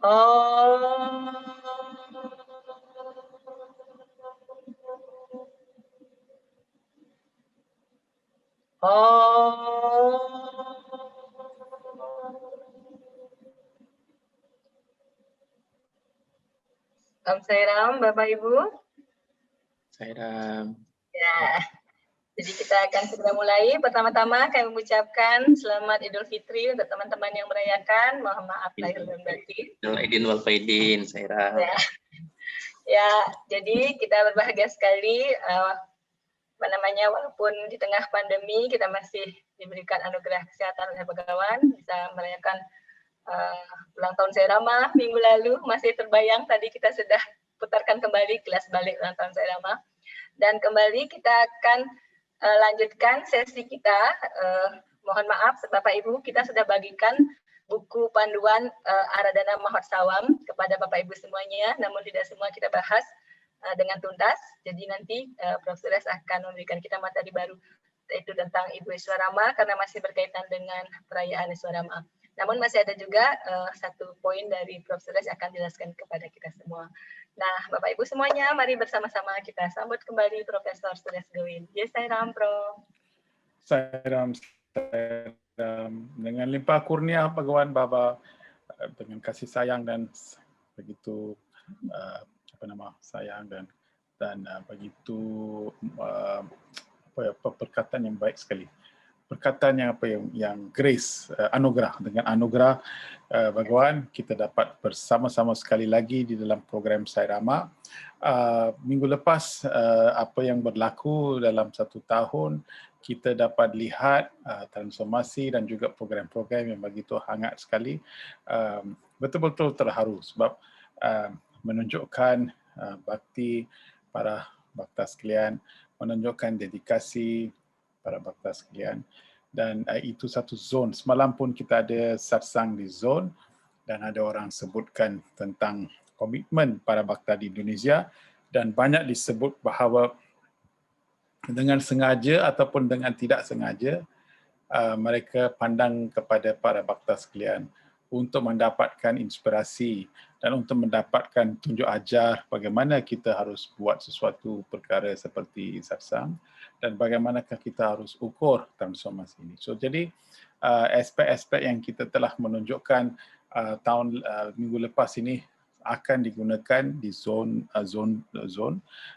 Om Sairam, Bapak Ibu. Sairam. Ya, jadi kita akan segera mulai. Pertama-tama kami mengucapkan selamat Idul Fitri untuk teman-teman yang merayakan. Mohon maaf lahir dan batin. Aidin wal faidin, Sairam. Ya, jadi kita berbahagia sekali. Walaupun di tengah pandemi kita masih diberikan anugerah kesehatan oleh Begawan, bisa merayakan ulang tahun Sairama minggu lalu. Masih terbayang tadi kita sudah putarkan kembali kelas balik ulang tahun Sairama. Dan kembali kita akan lanjutkan sesi kita. Mohon maaf Bapak Ibu, kita sudah bagikan buku panduan Aradhana Mahotsawam kepada Bapak Ibu semuanya, namun tidak semua kita bahas dengan tuntas. Jadi nanti Prof. Suresh akan memberikan kita materi baru, yaitu tentang Ibu Iswarama, karena masih berkaitan dengan perayaan Iswarama. Namun masih ada juga satu poin dari Prof. Suresh akan jelaskan kepada kita semua. Nah, Bapak Ibu semuanya, mari bersama-sama kita sambut kembali Profesor Suresh Gowin. Ya, Sairam, Prof. Sairam, dengan limpah kurnia Bhagawan Baba, dengan kasih sayang dan begitu sayang dan begitu perkataan yang baik sekali. Perkataan yang grace, anugerah. Dengan anugerah Bhagawan, kita dapat bersama-sama sekali lagi di dalam program Sairama. Minggu lepas, apa yang berlaku dalam 1 tahun, kita dapat lihat transformasi dan juga program-program yang begitu hangat sekali. Betul-betul terharu sebab menunjukkan bakti para bhakta sekalian, menunjukkan dedikasi para bhakta sekalian, dan itu satu zon. Semalam pun kita ada satsang di zon dan ada orang sebutkan tentang komitmen para bhakta di Indonesia, dan banyak disebut bahawa dengan sengaja ataupun dengan tidak sengaja mereka pandang kepada para bhakta sekalian untuk mendapatkan inspirasi dan untuk mendapatkan tunjuk ajar bagaimana kita harus buat sesuatu perkara seperti satsang dan bagaimanakah kita harus ukur transformasi ini. So jadi aspek-aspek yang kita telah menunjukkan minggu lepas ini akan digunakan di zon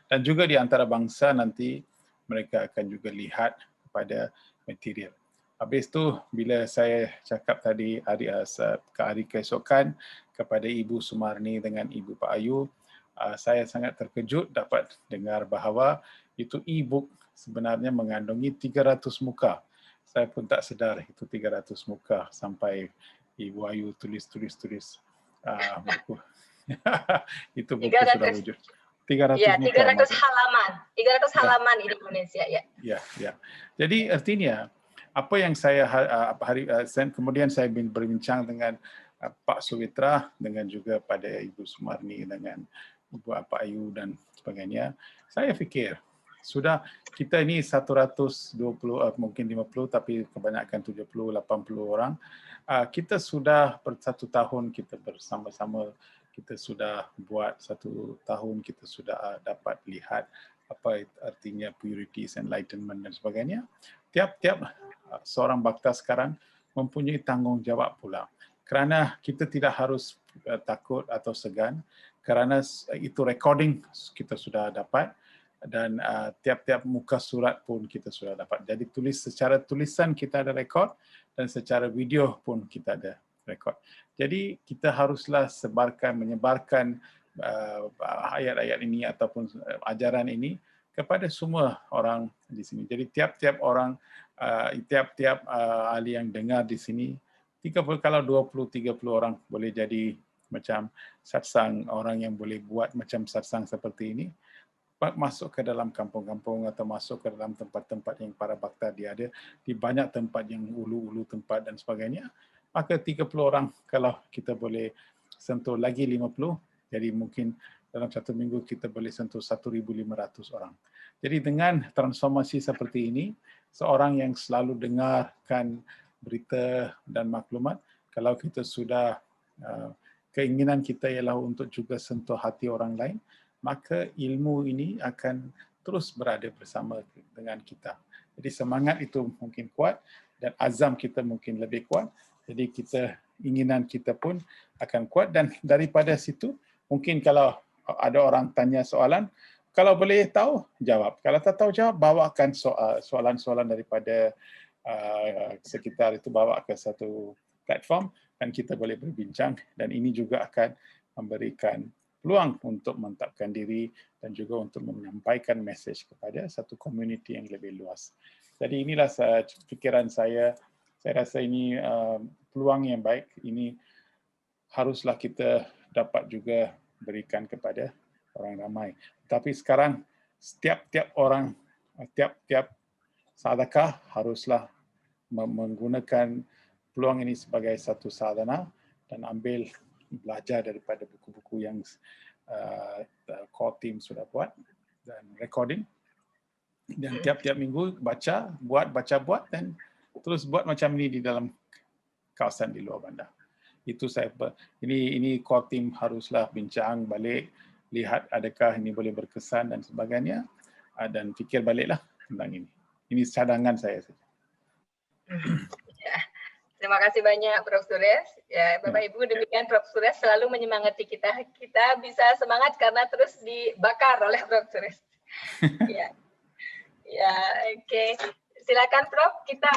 dan juga di antara bangsa nanti mereka akan juga lihat kepada material. Habis tu bila saya cakap tadi ke hari keesokan kepada Ibu Sumarni dengan Ibu Pak Ayu, saya sangat terkejut dapat dengar bahawa itu e-book sebenarnya mengandungi 300 muka. Saya pun tak sedar itu 300 muka sampai Ibu Ayu tulis buku. Itu buku sudah wujud. 300 ya, muka. 300 halaman. 300 halaman di Indonesia ya. Ya. Jadi artinya apa yang saya kemudian saya berbincang dengan Pak Suvitra, dengan juga pada Ibu Sumarni, dengan Ibu Pak Ayu dan sebagainya. Saya fikir sudah kita ini 120 mungkin 50 tapi kebanyakan 70 80 orang. Kita sudah per 1 tahun kita bersama-sama, kita sudah buat 1 tahun, kita sudah dapat lihat apa artinya purities, enlightenment dan sebagainya. Tiap-tiap seorang bhakta sekarang mempunyai tanggungjawab pula. Kerana kita tidak harus takut atau segan, kerana itu recording kita sudah dapat dan tiap-tiap muka surat pun kita sudah dapat. Jadi secara tulisan kita ada rekod dan secara video pun kita ada rekod. Jadi kita haruslah menyebarkan ayat-ayat ini ataupun ajaran ini kepada semua orang di sini. Jadi tiap-tiap orang, tiap-tiap ahli yang dengar di sini, kalau 20-30 orang boleh jadi macam satsang, orang yang boleh buat macam satsang seperti ini, masuk ke dalam kampung-kampung atau masuk ke dalam tempat-tempat yang para bhakta dia ada, di banyak tempat yang ulu-ulu tempat dan sebagainya, maka 30 orang kalau kita boleh sentuh lagi 50, jadi mungkin dalam 1 minggu kita boleh sentuh 1,500 orang. Jadi dengan transformasi seperti ini, seorang yang selalu dengarkan berita dan maklumat, kalau kita sudah keinginan kita ialah untuk juga sentuh hati orang lain, maka ilmu ini akan terus berada bersama dengan kita. Jadi semangat itu mungkin kuat dan azam kita mungkin lebih kuat. Jadi keinginan kita pun akan kuat, dan daripada situ mungkin kalau ada orang tanya soalan, kalau boleh tahu, jawab. Kalau tak tahu jawab, bawakan soalan-soalan daripada sekitar itu, bawa ke satu platform dan kita boleh berbincang, dan ini juga akan memberikan peluang untuk mentapkan diri dan juga untuk menyampaikan mesej kepada satu komuniti yang lebih luas. Jadi inilah fikiran saya. Saya rasa ini peluang yang baik. Ini haruslah kita dapat juga berikan kepada orang ramai. Tapi sekarang setiap orang, tiap sadakah haruslah menggunakan peluang ini sebagai satu sadana dan ambil belajar daripada buku-buku yang core team sudah buat dan recording. Dan tiap-tiap minggu baca dan terus buat macam ini di dalam kawasan di luar bandar. Itu saya ini core team haruslah bincang balik, lihat adakah ini boleh berkesan dan sebagainya, dan fikir baliklah tentang ini. Ini cadangan saya saja. Ya, terima kasih banyak Prof. Suresh. Ya, Bapak Ibu, demikian Prof. Suresh selalu menyemangati kita. Kita bisa semangat karena terus dibakar oleh Prof. Suresh. Ya, ya, oke. Silakan Prof. Kita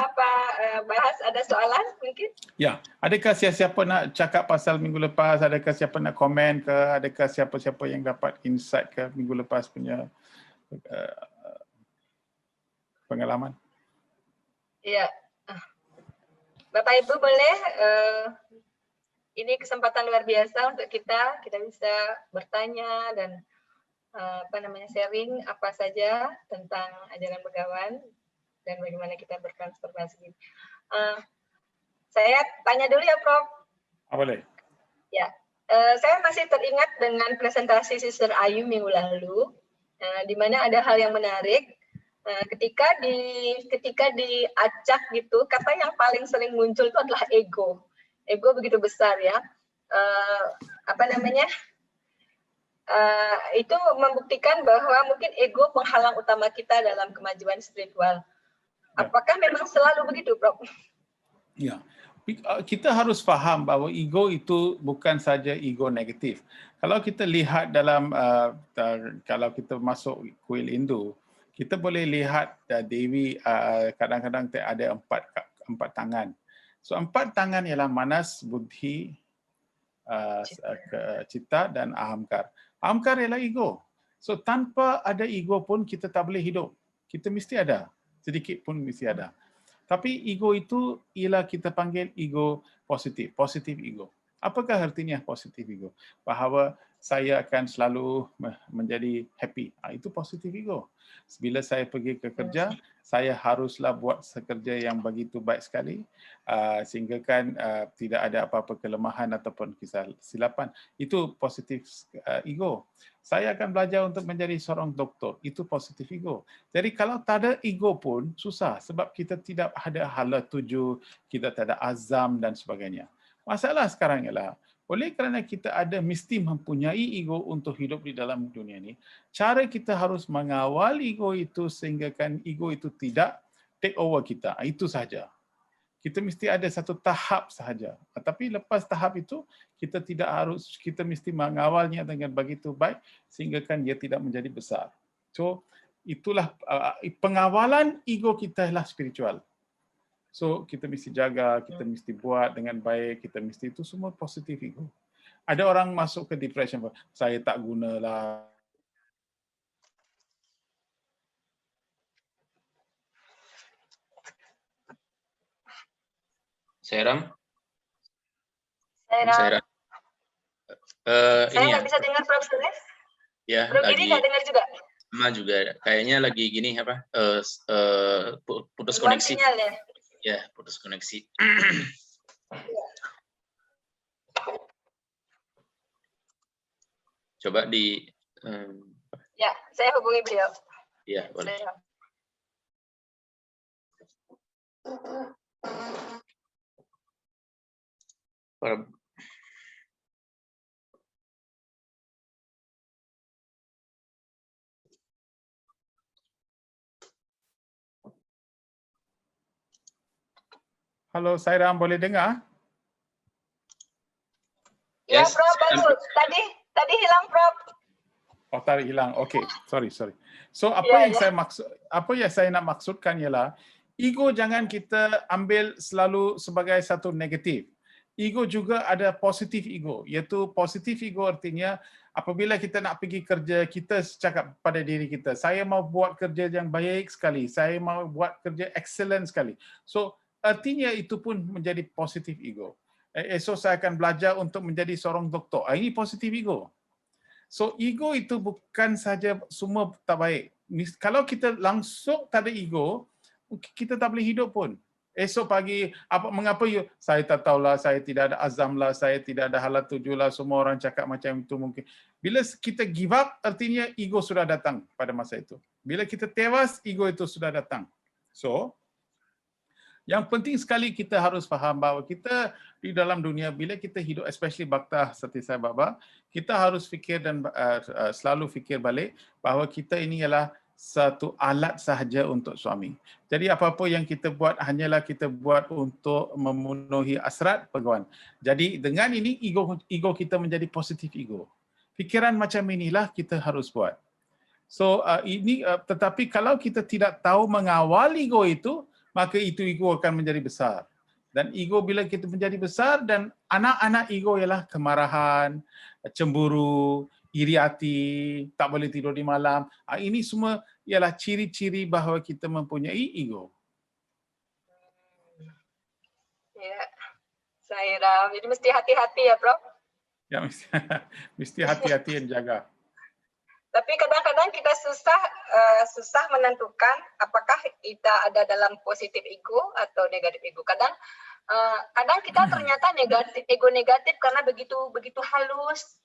bahas? Ada soalan mungkin? Ya, adakah siapa nak cakap pasal minggu lepas? Adakah siapa nak komen ke? Adakah siapa-siapa yang dapat insight ke minggu lepas punya pengalaman? Ya. Bapak Ibu boleh, ini kesempatan luar biasa untuk kita bisa bertanya dan sharing apa saja tentang ajaran Begawan dan bagaimana kita bertransformasi. Saya tanya dulu ya, Prof. Boleh. Ya, saya masih teringat dengan presentasi Sister Ayu minggu lalu, di mana ada hal yang menarik. Ketika diacak gitu, kata yang paling sering muncul itu adalah ego. Ego begitu besar ya. Itu membuktikan bahwa mungkin ego penghalang utama kita dalam kemajuan spiritual. Apakah memang selalu begitu, Prof? Ya, kita harus faham bahawa ego itu bukan saja ego negatif. Kalau kita lihat dalam, kalau kita masuk kuil Hindu, kita boleh lihat Dewi kadang-kadang ada empat tangan. So 4 tangan ialah manas, buddhi, cita dan ahamkar. Ahamkar ialah ego. So tanpa ada ego pun kita tak boleh hidup. Kita mesti ada. Sedikit pun mesti ada. Tapi ego itu ialah kita panggil ego positif, positif ego. Apakah artinya positif ego? Bahawa saya akan selalu menjadi happy. Itu positif ego. Bila saya pergi ke kerja, saya haruslah buat kerja yang begitu baik sekali sehingga kan tidak ada apa-apa kelemahan ataupun kesilapan. Itu positif ego. Saya akan belajar untuk menjadi seorang doktor. Itu positif ego. Jadi kalau tak ada ego pun susah sebab kita tidak ada hala tuju, kita tak ada azam dan sebagainya. Masalah sekarang ialah oleh kerana kita mesti mempunyai ego untuk hidup di dalam dunia ini, cara kita harus mengawal ego itu sehingga kan ego itu tidak take over kita. Itu saja. Kita mesti ada satu tahap sahaja. Tapi lepas tahap itu, kita mesti mengawalnya dengan begitu baik sehingga kan dia tidak menjadi besar. So, itulah pengawalan ego kita ialah spiritual. So, kita mesti jaga, kita mesti buat dengan baik, kita mesti itu semua positif ego. Ada orang masuk ke depression, saya tak gunalah. Sairam? Saya Ini nggak bisa dengar Prof. Suresh. Ya, Prof. Giri nggak dengar juga? Sama juga. Kayaknya lagi gini putus Buat koneksi. sinyal ya? Ya, putus koneksi. Coba di... Ya, saya hubungi beliau. Ya, boleh. Halo, Sairam, boleh dengar? Ya, Yes, Prof, bagus. Tadi hilang, Prof. Oh, tarik hilang. Okey, sorry. So Ya, ya. apa yang saya nak maksudkan ialah ego jangan kita ambil selalu sebagai satu negatif. Ego juga ada positif ego, iaitu positif ego artinya apabila kita nak pergi kerja, kita cakap pada diri kita, saya mau buat kerja yang baik sekali, saya mau buat kerja excellent sekali. So artinya itu pun menjadi positif ego. Esok saya akan belajar untuk menjadi seorang doktor. Ini positif ego. So ego itu bukan saja semua tak baik. Kalau kita langsung tak ada ego, kita tak boleh hidup pun. Esok pagi mengapa saya tak tahulah, saya tidak ada azam lah, saya tidak ada halat tuju lah, semua orang cakap macam itu mungkin. Bila kita give up, artinya ego sudah datang pada masa itu. Bila kita tewas, ego itu sudah datang. So yang penting sekali kita harus faham bahawa kita di dalam dunia, bila kita hidup, especially Bhakta seperti saya Baba, kita harus fikir dan selalu fikir balik bahawa kita ini ialah satu alat sahaja untuk suami. Jadi apa-apa yang kita buat hanyalah kita buat untuk memenuhi hasrat Bhagawan. Jadi dengan ini ego kita menjadi positif ego. Fikiran macam inilah kita harus buat. So tetapi kalau kita tidak tahu mengawal ego itu, maka itu ego akan menjadi besar. Dan ego bila kita menjadi besar, dan anak-anak ego ialah kemarahan, cemburu, iri hati, tak boleh tidur di malam. Ini semua ialah ciri-ciri bahawa kita mempunyai ego. Ya, Sairam. Jadi mesti hati-hati ya, Prof. Ya, mesti hati-hati dan jaga. Tapi kadang-kadang kita susah menentukan apakah kita ada dalam positif ego atau negatif ego. Kadang kita ternyata ego negatif karena begitu halus,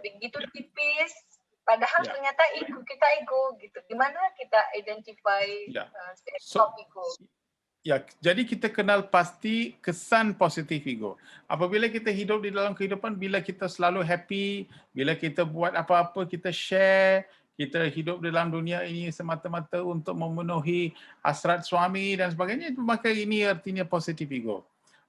begitu tipis. Padahal ternyata kita ego gitu. Gimana kita identify ego? Ya, jadi kita kenal pasti kesan positif ego. Apabila kita hidup di dalam kehidupan, bila kita selalu happy, bila kita buat apa-apa, kita share, kita hidup dalam dunia ini semata-mata untuk memenuhi hasrat suami dan sebagainya, maka ini artinya positif ego.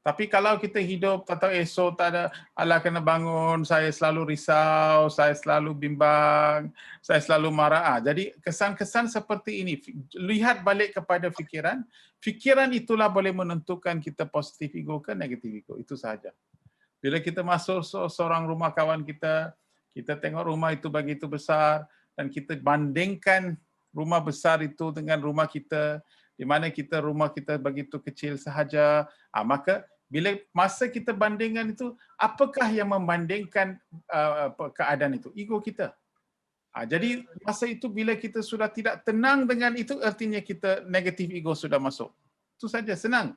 Tapi kalau kita hidup, tak tahu esok tak ada, alah kena bangun, saya selalu risau, saya selalu bimbang, saya selalu marah. Jadi kesan-kesan seperti ini, lihat balik kepada fikiran, fikiran itulah boleh menentukan kita positif ego ke negatif ego, itu sahaja. Bila kita masuk seorang rumah kawan kita, kita tengok rumah itu begitu besar, dan kita bandingkan rumah besar itu dengan rumah kita, di mana rumah kita begitu kecil sahaja, maka bila masa kita bandingkan itu, apakah yang membandingkan keadaan itu? Ego kita. Jadi masa itu bila kita sudah tidak tenang dengan itu, artinya kita negatif ego sudah masuk. Itu saja, senang.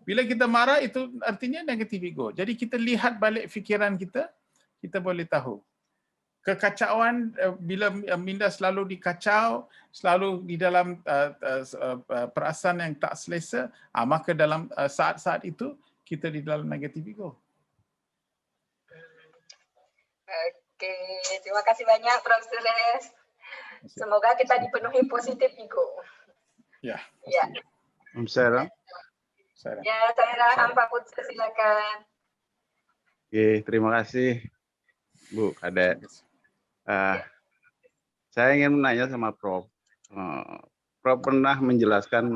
Bila kita marah, itu artinya negatif ego. Jadi kita lihat balik fikiran kita, kita boleh tahu. Kekacauan, bila minda selalu dikacau, selalu di dalam perasaan yang tak selesa, maka dalam saat-saat itu kita di dalam negatif ego. Oke, terima kasih banyak Prof. Suresh. Semoga kita dipenuhi positif ego. Ya. Om Sairam. Ya, Sairam, Pak Putra, silakan. Oke, terima kasih Bu Kadek. Saya ingin menanya sama Prof. Prof pernah menjelaskan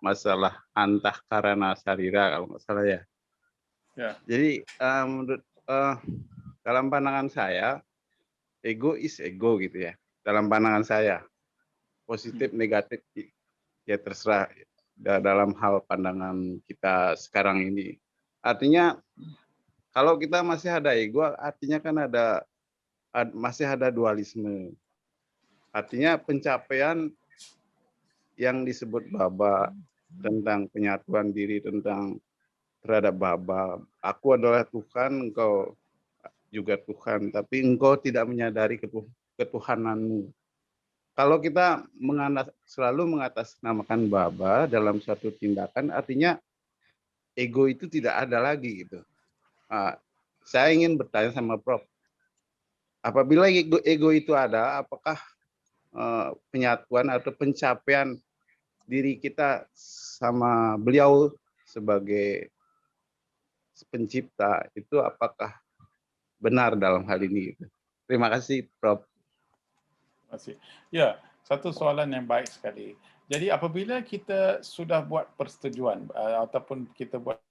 masalah antahkarana sarira kalau nggak salah ya. Jadi menurut dalam pandangan saya, ego is ego gitu ya. Dalam pandangan saya, positif negatif ya terserah dalam hal pandangan kita sekarang ini. Artinya kalau kita masih ada ego, artinya kan masih ada dualisme. Artinya pencapaian yang disebut Baba tentang penyatuan diri terhadap Baba. Aku adalah Tuhan, engkau juga Tuhan, tapi engkau tidak menyadari ketuhananmu. Kalau kita selalu mengatasnamakan Baba dalam suatu tindakan, artinya ego itu tidak ada lagi gitu. Saya ingin bertanya sama Prof. Apabila ego itu ada, apakah penyatuan atau pencapaian diri kita sama beliau sebagai pencipta itu apakah benar dalam hal ini? Terima kasih, Prof. Terima kasih. Ya, satu soalan yang baik sekali. Jadi apabila kita sudah buat persetujuan ataupun kita buat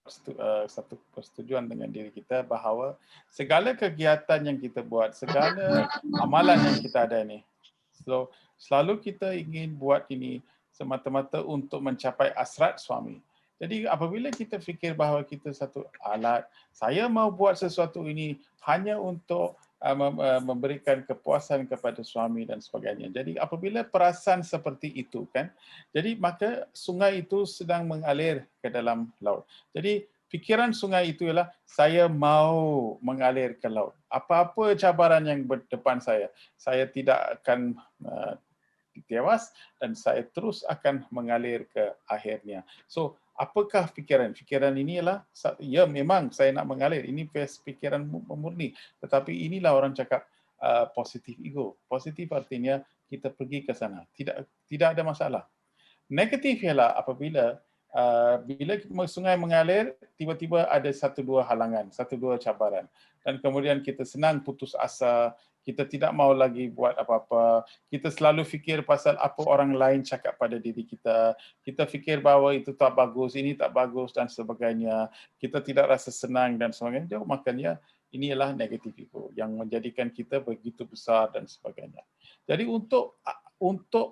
satu persetujuan dengan diri kita bahawa segala kegiatan yang kita buat, segala amalan yang kita ada ni, so selalu kita ingin buat ini semata-mata untuk mencapai hasrat suami. Jadi apabila kita fikir bahawa kita satu alat, saya mau buat sesuatu ini hanya untuk memberikan kepuasan kepada suami dan sebagainya. Jadi apabila perasaan seperti itu kan, jadi maka sungai itu sedang mengalir ke dalam laut. Jadi fikiran sungai itu ialah saya mau mengalir ke laut. Apa-apa cabaran yang berdepan saya tidak akan tewas dan saya terus akan mengalir ke akhirnya. So, apakah fikiran? Fikiran ini ialah, ya memang saya nak mengalir. Ini fikiran murni. Tetapi inilah orang cakap positif ego. Positif artinya kita pergi ke sana. Tidak ada masalah. Negatif ialah apabila bila sungai mengalir, tiba-tiba ada satu dua halangan, satu dua cabaran. Dan kemudian kita senang putus asa, kita tidak mau lagi buat apa-apa, kita selalu fikir pasal apa orang lain cakap pada diri kita, kita fikir bahawa itu tak bagus, ini tak bagus dan sebagainya, kita tidak rasa senang dan sebagainya. Makanya ini ialah negatif ego yang menjadikan kita begitu besar dan sebagainya. Jadi untuk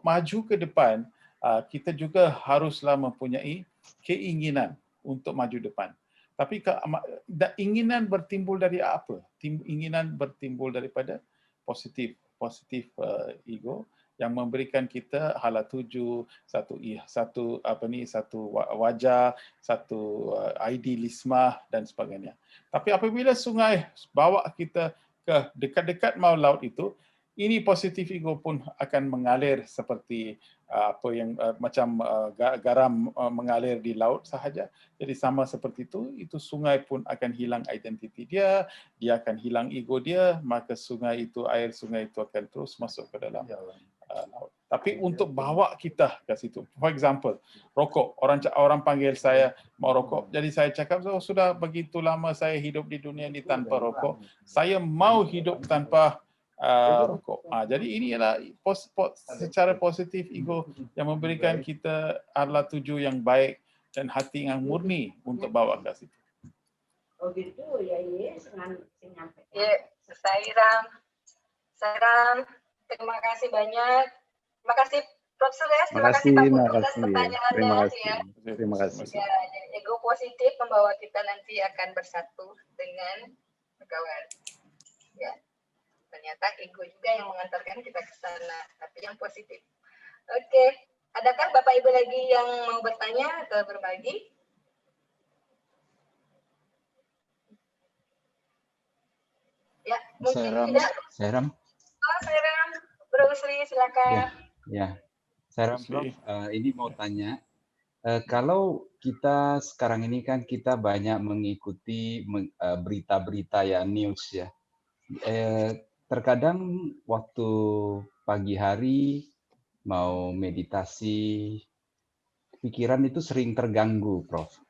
maju ke depan, kita juga haruslah mempunyai keinginan untuk maju depan. Tapi keinginan bertimbul dari apa? Keinginan bertimbul daripada positif ego yang memberikan kita hala tuju, satu wajah, satu idealisme dan sebagainya. Tapi apabila sungai bawa kita ke dekat-dekat mau laut itu, ini positif ego pun akan mengalir seperti macam garam mengalir di laut sahaja. Jadi sama seperti itu sungai pun akan hilang identiti dia akan hilang ego dia, maka air sungai itu akan terus masuk ke dalam laut. Tapi untuk bawa kita ke situ, for example, rokok. Orang panggil saya mau rokok, jadi saya cakap, sudah begitu lama saya hidup di dunia ini tanpa rokok, saya mau hidup tanpa rokok. Jadi ini adalah secara positif ego yang memberikan kita adalah tuju yang baik dan hati yang murni untuk bawa ke situ. Oh gitu ya, nyampe. Ya, Sairam, terima kasih banyak. Terima kasih Prof. Sules, terima kasih Pak Putu atas pertanyaannya. Terima kasih. Ya, ego positif membawa kita nanti akan bersatu dengan kawan. Ya. Ternyata ego juga yang mengantarkan kita ke sana, tapi yang positif. Oke, adakah Bapak Ibu lagi yang mau bertanya atau berbagi? Ya, mungkin tidak. Sairam. Oh, Sairam. Bro Usri, silakan. Ya. Sairam, Prof. Ini mau tanya, kalau kita sekarang ini kan kita banyak mengikuti berita-berita ya, news ya. Terkadang waktu pagi hari mau meditasi, pikiran itu sering terganggu, Prof.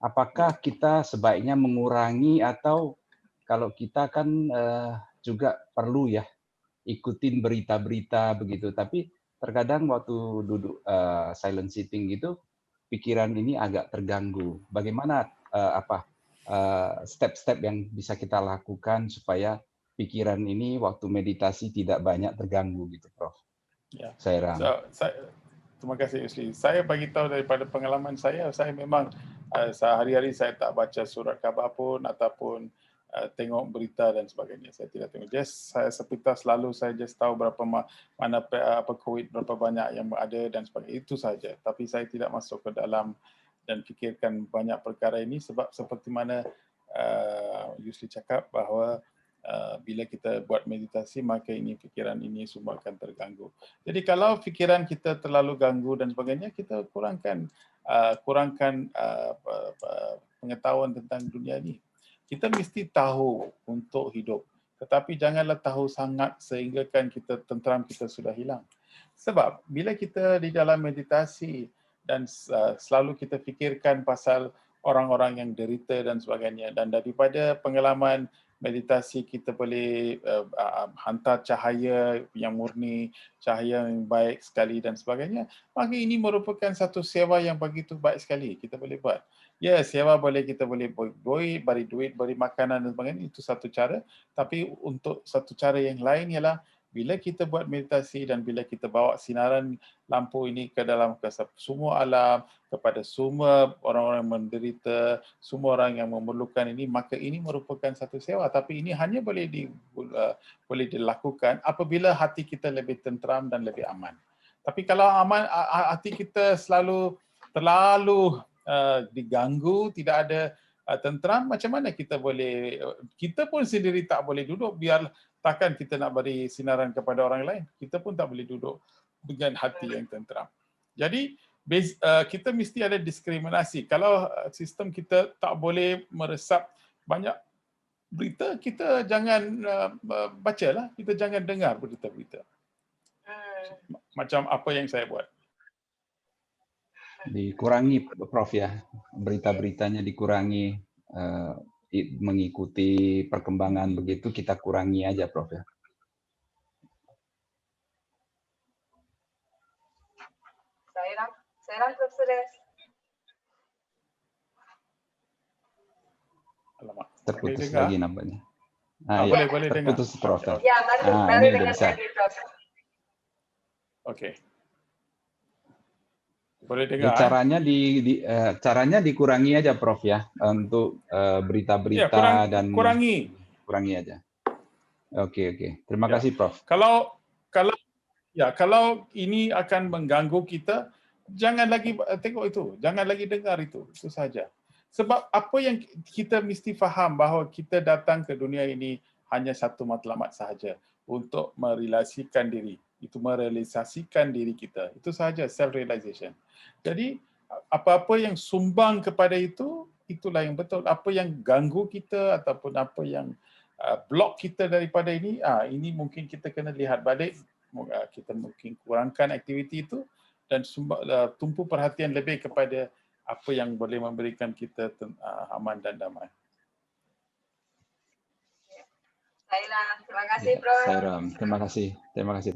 Apakah kita sebaiknya mengurangi atau kalau kita kan juga perlu ya ikutin berita-berita begitu, tapi terkadang waktu duduk silent sitting gitu, pikiran ini agak terganggu. Bagaimana step-step yang bisa kita lakukan supaya pikiran ini waktu meditasi tidak banyak terganggu gitu, Prof. Ya. Sairam. Terima kasih Usli. Saya bagi tahu daripada pengalaman saya memang sehari-hari saya tak baca surat khabar pun ataupun tengok berita dan sebagainya. Saya tidak tengok. Saya sepintas selalu saya tahu berapa mana COVID berapa banyak yang ada dan sebagainya. Itu saja. Tapi saya tidak masuk ke dalam dan fikirkan banyak perkara ini sebab seperti mana Yusli cakap bahawa bila kita buat meditasi maka fikiran ini semua akan terganggu. Jadi kalau fikiran kita terlalu ganggu dan sebagainya, kita kurangkan pengetahuan tentang dunia ini. Kita mesti tahu untuk hidup, tetapi janganlah tahu sangat sehingga kan kita tenteram kita sudah hilang. Sebab bila kita di dalam meditasi dan selalu kita fikirkan pasal orang-orang yang derita dan sebagainya. Dan daripada pengalaman meditasi kita boleh hantar cahaya yang murni, cahaya yang baik sekali dan sebagainya, maka ini merupakan satu sewa yang begitu baik sekali kita boleh buat. Ya, sewa boleh, kita boleh beri duit, beri makanan dan sebagainya, itu satu cara. Tapi untuk satu cara yang lain ialah bila kita buat meditasi dan bila kita bawa sinaran lampu ini ke dalam semua alam, kepada semua orang-orang yang menderita, semua orang yang memerlukan ini, maka ini merupakan satu sewa. Tapi ini hanya boleh dilakukan apabila hati kita lebih tenteram dan lebih aman. Tapi kalau hati kita terlalu diganggu, tidak ada tenteram, macam mana kita boleh, kita pun sendiri tak boleh duduk, biar takkan kita nak beri sinaran kepada orang lain. Kita pun tak boleh duduk dengan hati yang tenteram. Jadi kita mesti ada diskriminasi. Kalau sistem kita tak boleh meresap banyak berita, kita jangan bacalah, kita jangan dengar berita-berita. Macam apa yang saya buat. Dikurangi, Prof ya, berita-beritanya dikurangi, mengikuti perkembangan begitu kita kurangi aja, Prof ya. Saya Prof Suresh. Terputus lagi nampaknya. Boleh dengar. Terputus, Prof. Ya, baru dengar lagi, Prof. Oke. Boleh dengar. Caranya dikurangi aja, Prof ya, untuk berita-berita dan kurangi aja. Oke. Terima kasih, Prof. Kalau ini akan mengganggu kita, jangan lagi tengok itu, jangan lagi dengar itu saja. Sebab apa yang kita mesti faham, bahawa kita datang ke dunia ini hanya satu matlamat sahaja, untuk merealisasikan diri. Itu merealisasikan diri kita. Itu sahaja, self-realization. Jadi, apa-apa yang sumbang kepada itu, itulah yang betul. Apa yang ganggu kita ataupun apa yang block kita daripada ini mungkin kita kena lihat balik. Kita mungkin kurangkan aktiviti itu dan tumpu perhatian lebih kepada apa yang boleh memberikan kita aman dan damai. Terima kasih, Prof. Terima kasih. Terima kasih,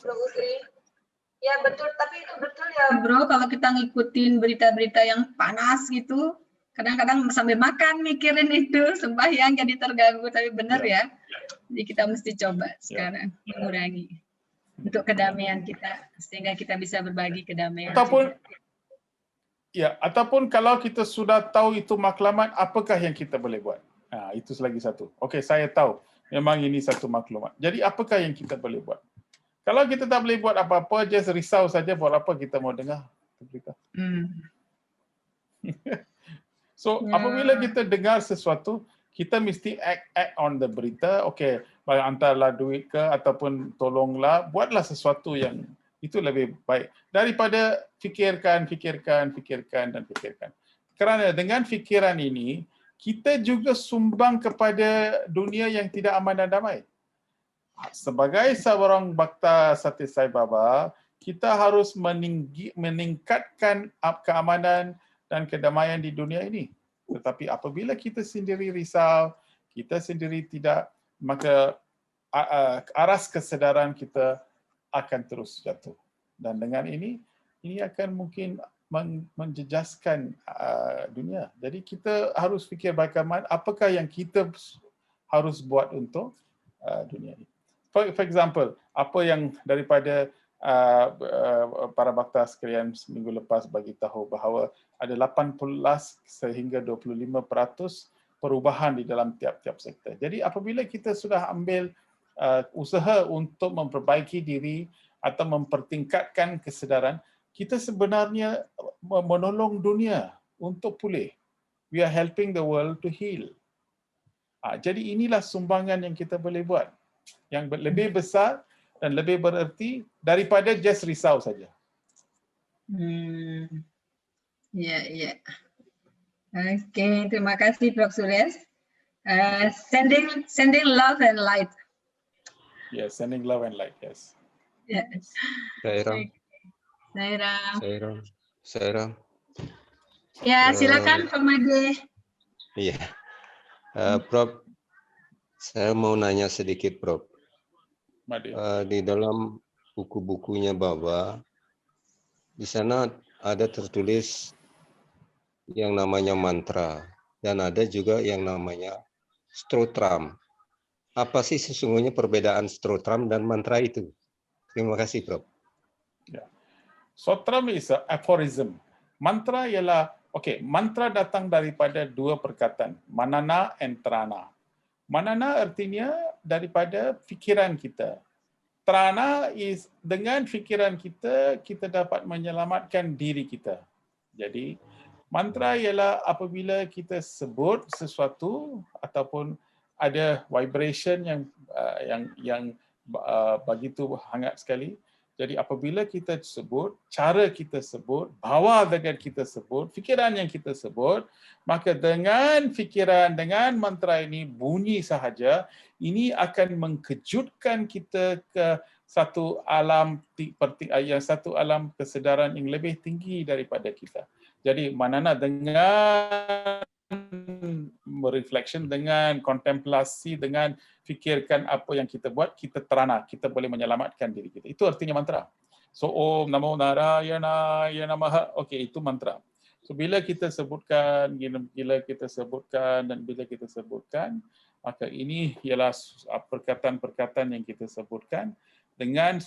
Bro Usri. Ya betul, tapi itu betul ya, Bro. Kalau kita ngikutin berita-berita yang panas gitu, kadang-kadang sambil makan mikirin itu, sembahyang jadi terganggu. Tapi benar ya. Jadi kita mesti coba sekarang mengurangi untuk kedamaian kita, sehingga kita bisa berbagi kedamaian. Ataupun kalau kita sudah tahu itu maklumat, apakah yang kita boleh buat? Itu lagi satu. Okey, saya tahu memang ini satu maklumat. Jadi apakah yang kita boleh buat? Kalau kita tak boleh buat apa-apa, just risau saja, buat apa kita mau dengar berita. So apabila kita dengar sesuatu, kita mesti act on the berita. Okey, hantarlah duit ke ataupun tolonglah, buatlah sesuatu yang itu lebih baik daripada fikirkan. Kerana dengan fikiran ini, kita juga sumbang kepada dunia yang tidak aman dan damai. Sebagai seorang Bhakta Satya Sai Baba, kita harus meningkatkan keamanan dan kedamaian di dunia ini. Tetapi apabila kita sendiri risau, kita sendiri tidak, maka aras kesedaran kita akan terus jatuh. Dan dengan ini akan mungkin menjejaskan dunia. Jadi kita harus fikir bagaimana, apakah yang kita harus buat untuk dunia ini. For example, apa yang daripada para bhakta sekalian seminggu lepas bagi tahu bahawa ada 18 sehingga 25% perubahan di dalam tiap-tiap sektor. Jadi apabila kita sudah ambil usaha untuk memperbaiki diri atau mempertingkatkan kesedaran, kita sebenarnya menolong dunia untuk pulih. We are helping the world to heal. Jadi inilah sumbangan yang kita boleh buat, yang lebih besar dan lebih bererti daripada just risau saja. Ya. Oke, terima kasih Prof Suresh. Sending love and light. Yes, sending love and light. Yes. Yes. Sairam. Ya, silakan Pak Made. Iya, Prof, saya mau nanya sedikit, Prof. Di dalam buku-bukunya Baba, di sana ada tertulis yang namanya mantra dan ada juga yang namanya stotram. Apa sih sesungguhnya perbedaan stotram dan mantra itu? Terima kasih, Prof. Ya. Stotram is a aphorism. Mantra ialah, mantra datang daripada dua perkataan, manana and trana. Manana artinya daripada fikiran kita. Trana is dengan fikiran kita, kita dapat menyelamatkan diri kita. Jadi, mantra ialah apabila kita sebut sesuatu ataupun ada vibration yang begitu hangat sekali. Jadi apabila kita sebut, cara kita sebut, bawa dengan kita sebut, fikiran yang kita sebut, maka dengan fikiran, dengan mantra ini bunyi sahaja, ini akan mengkejutkan kita ke satu alam kesedaran yang lebih tinggi daripada kita. Jadi manana dengan reflection, dengan kontemplasi, dengan fikirkan apa yang kita buat, kita terana, kita boleh menyelamatkan diri kita. Itu artinya mantra. So, Om Namo Narayana Namaha. Itu mantra. So, bila kita sebutkan, maka ini ialah perkataan-perkataan yang kita sebutkan dengan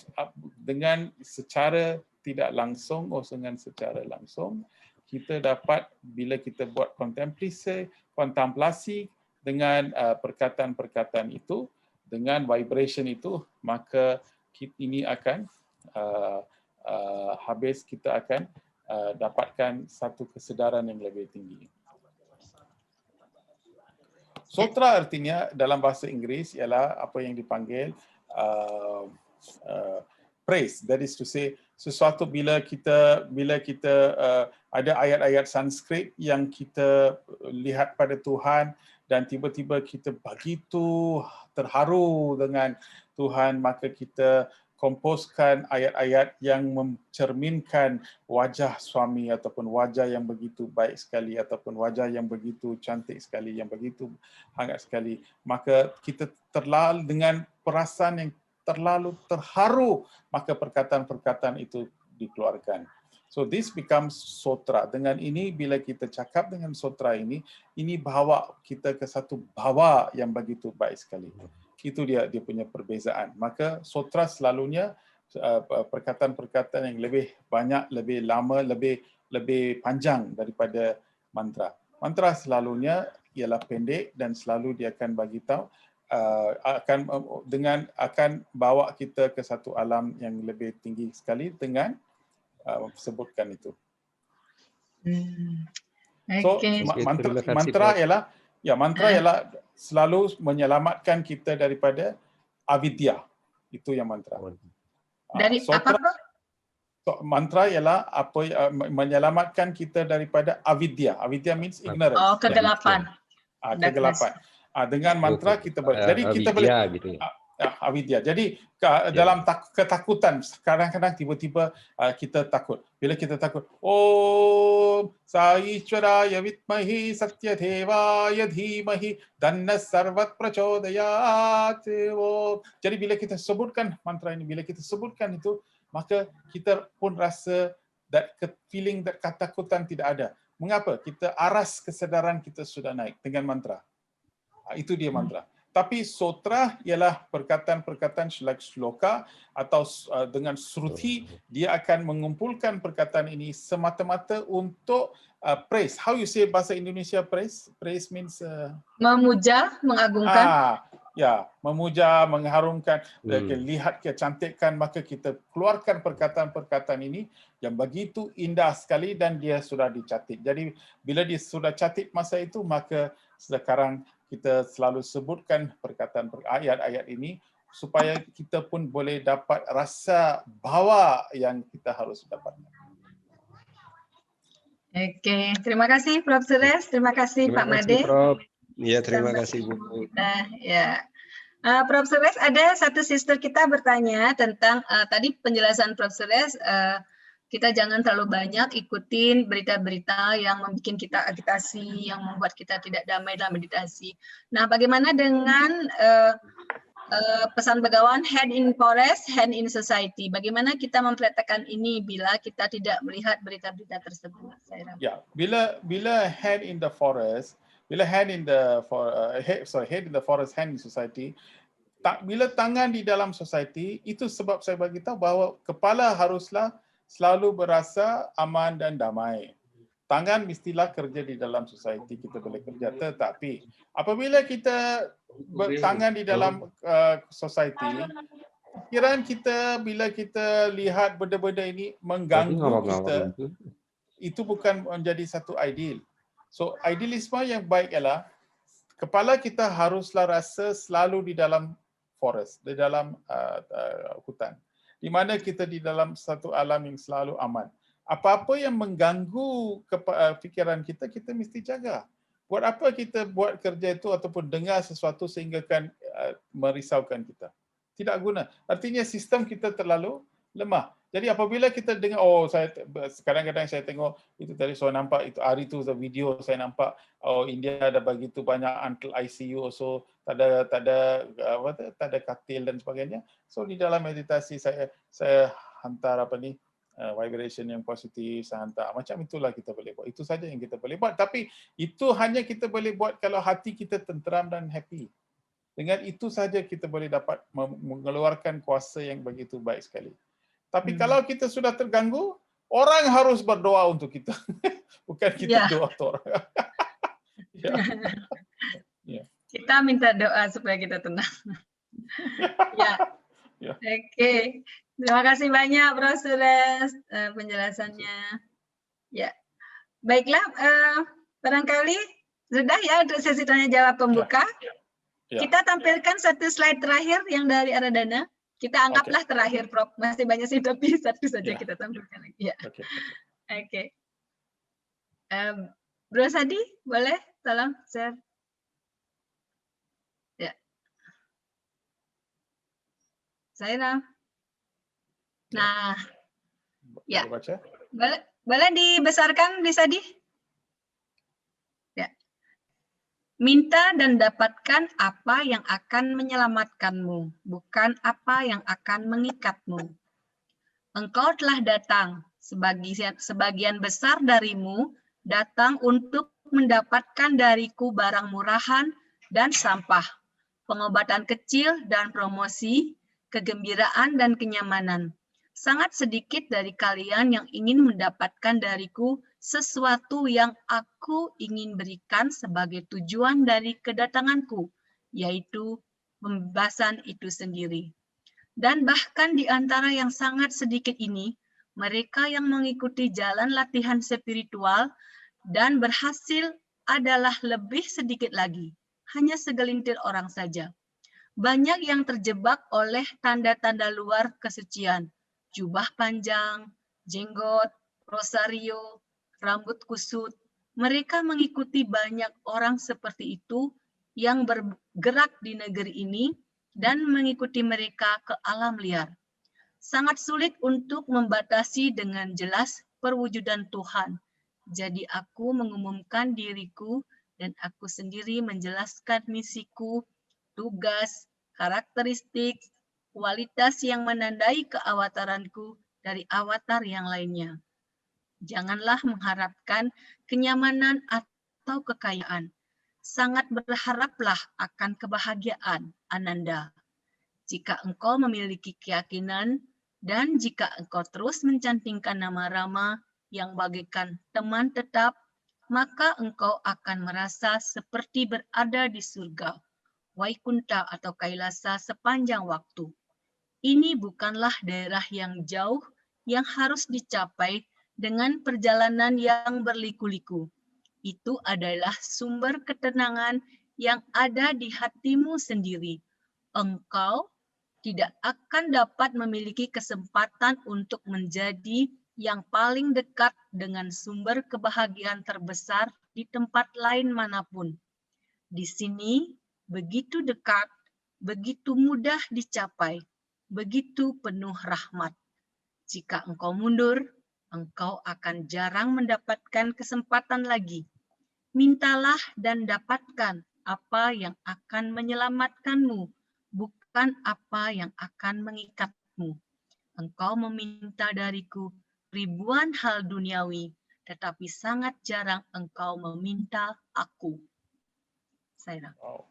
secara tidak langsung atau dengan secara langsung. Kita dapat, bila kita buat kontemplasi dengan perkataan-perkataan itu, dengan vibration itu, maka ini akan habis, kita akan dapatkan satu kesedaran yang lebih tinggi. Sutra artinya dalam bahasa Inggeris ialah apa yang dipanggil praise. That is to say, sesuatu bila kita ada ayat-ayat Sanskrit yang kita lihat pada Tuhan dan tiba-tiba kita begitu terharu dengan Tuhan, maka kita komposkan ayat-ayat yang mencerminkan wajah suami ataupun wajah yang begitu baik sekali ataupun wajah yang begitu cantik sekali, yang begitu hangat sekali. Maka kita terlalu dengan perasaan yang terlalu terharu, maka perkataan-perkataan itu dikeluarkan. So this becomes sutra. Dengan ini, bila kita cakap dengan sutra ini bawa kita ke satu bawa yang begitu baik sekali. Itu dia punya perbezaan. Maka sutra selalunya perkataan-perkataan yang lebih banyak, lebih lama, lebih panjang daripada mantra. Mantra selalunya ialah pendek dan selalu dia akan bagi tahu akan bawa kita ke satu alam yang lebih tinggi sekali dengan sebutkan itu. So mantra ialah selalu menyelamatkan kita daripada avidya. Itu yang mantra. Dari apa? Mantra ialah menyelamatkan kita daripada avidya. Avidya means ignorance. Oh, kegelapan. Kegelapan. Dengan mantra kita boleh. Jadi kita boleh gitu ya. Avidya. Jadi dalam ketakutan, kadang-kadang tiba-tiba kita takut. Bila kita takut, Om Saishwaraya Vitmahi Satyadevaya Dhimahi Dhanna Sarvat Prachodayat. Jadi bila kita sebutkan mantra ini, bila kita sebutkan itu, maka kita pun rasa that feeling, that ketakutan tidak ada. Mengapa? Kita aras kesedaran kita sudah naik dengan mantra. Itu dia mantra. Tapi sutra ialah perkataan-perkataan sloka atau dengan sruti, dia akan mengumpulkan perkataan ini semata-mata untuk praise. How you say bahasa Indonesia praise? Praise means memuja, mengagungkan. Memuja, mengharumkan, lihat kecantikan, maka kita keluarkan perkataan-perkataan ini yang begitu indah sekali dan dia sudah dicatat. Jadi bila dia sudah catat masa itu, maka sekarang kita selalu sebutkan perkataan ayat-ayat ini supaya kita pun boleh dapat rasa bawa yang kita harus dapatkan. Oke, terima kasih Prof. Suresh, terima kasih Pak Made. Ya, terima kasih Bu. Prof. Suresh, ada satu sister kita bertanya tentang tadi penjelasan Prof. Suresh, kita jangan terlalu banyak ikutin berita-berita yang membuat kita agitasi, yang membuat kita tidak damai dalam meditasi. Nah, bagaimana dengan pesan Begawan, head in forest, hand in society? Bagaimana kita mempraktekkan ini bila kita tidak melihat berita-berita tersebut? Ya, bila head in the forest, head in the forest, hand in society. Bila tangan di dalam society, itu sebab saya bagi tahu bahawa kepala haruslah selalu berasa aman dan damai. Tangan mestilah kerja di dalam society, kita boleh kerja. Tetapi apabila kita bertangan di dalam society, pikiran kita bila kita lihat benda-benda ini mengganggu kita, itu bukan menjadi satu ideal. So idealisme yang baik ialah kepala kita haruslah rasa selalu di dalam forest, di dalam hutan, di mana kita di dalam satu alam yang selalu aman. Apa-apa yang mengganggu fikiran kita, kita mesti jaga. Buat apa kita buat kerja itu ataupun dengar sesuatu sehingga kan merisaukan kita? Tidak guna. Artinya sistem kita terlalu lemah. Jadi apabila kita dengar, kadang-kadang saya tengok itu tadi saya nampak itu hari itu video saya nampak India ada begitu banyak until ICU, so tak ada katil dan sebagainya. So di dalam meditasi saya hantar vibration yang positif, saya hantar macam itulah kita boleh buat. Itu saja yang kita boleh buat. Tapi itu hanya kita boleh buat kalau hati kita tenteram dan happy. Dengan itu saja kita boleh dapat mengeluarkan kuasa yang begitu baik sekali. Tapi kalau kita sudah terganggu, orang harus berdoa untuk kita. Bukan kita doa untuk orang. Kita minta doa supaya kita tenang. Oke. Terima kasih banyak, Prof. Sules, penjelasannya. Ya, baiklah. Barangkali sudah ya untuk sesi tanya jawab pembuka. Kita tampilkan satu slide terakhir yang dari Aradhana. Kita anggaplah terakhir, Prof. Masih banyak sih, tapi satu saja kita tampilkan lagi. Ya. Oke. Bro Sadi, boleh tolong share. Ya. Saya Nah, ya. Boleh dibesarkan, Sadi? Ya. Minta dan dapatkan apa yang akan menyelamatkanmu, bukan apa yang akan mengikatmu. Engkau telah datang, sebagian besar darimu datang untuk mendapatkan dariku barang murahan dan sampah, pengobatan kecil dan promosi, kegembiraan dan kenyamanan. Sangat sedikit dari kalian yang ingin mendapatkan dariku sesuatu yang aku ingin berikan sebagai tujuan dari kedatanganku, yaitu pembebasan itu sendiri. Dan bahkan di antara yang sangat sedikit ini, mereka yang mengikuti jalan latihan spiritual dan berhasil adalah lebih sedikit lagi, hanya segelintir orang saja. Banyak yang terjebak oleh tanda-tanda luar kesucian, jubah panjang, jenggot, rosario, rambut kusut. Mereka mengikuti banyak orang seperti itu yang bergerak di negeri ini dan mengikuti mereka ke alam liar. Sangat sulit untuk membatasi dengan jelas perwujudan Tuhan. Jadi aku mengumumkan diriku dan aku sendiri menjelaskan misiku, tugas, karakteristik, kualitas yang menandai keawataranku dari avatar yang lainnya. Janganlah mengharapkan kenyamanan atau kekayaan. Sangat berharaplah akan kebahagiaan, Ananda. Jika engkau memiliki keyakinan dan jika engkau terus mencantingkan nama Rama yang bagaikan teman tetap, maka engkau akan merasa seperti berada di surga, Waikunta atau Kailasa sepanjang waktu. Ini bukanlah daerah yang jauh yang harus dicapai dengan perjalanan yang berliku-liku. Itu adalah sumber ketenangan yang ada di hatimu sendiri. Engkau tidak akan dapat memiliki kesempatan untuk menjadi yang paling dekat dengan sumber kebahagiaan terbesar di tempat lain manapun. Di sini begitu dekat, begitu mudah dicapai, begitu penuh rahmat. Jika engkau mundur, engkau akan jarang mendapatkan kesempatan lagi. Mintalah dan dapatkan apa yang akan menyelamatkanmu, bukan apa yang akan mengikatmu. Engkau meminta dariku ribuan hal duniawi, tetapi sangat jarang engkau meminta aku. Saya. Wow.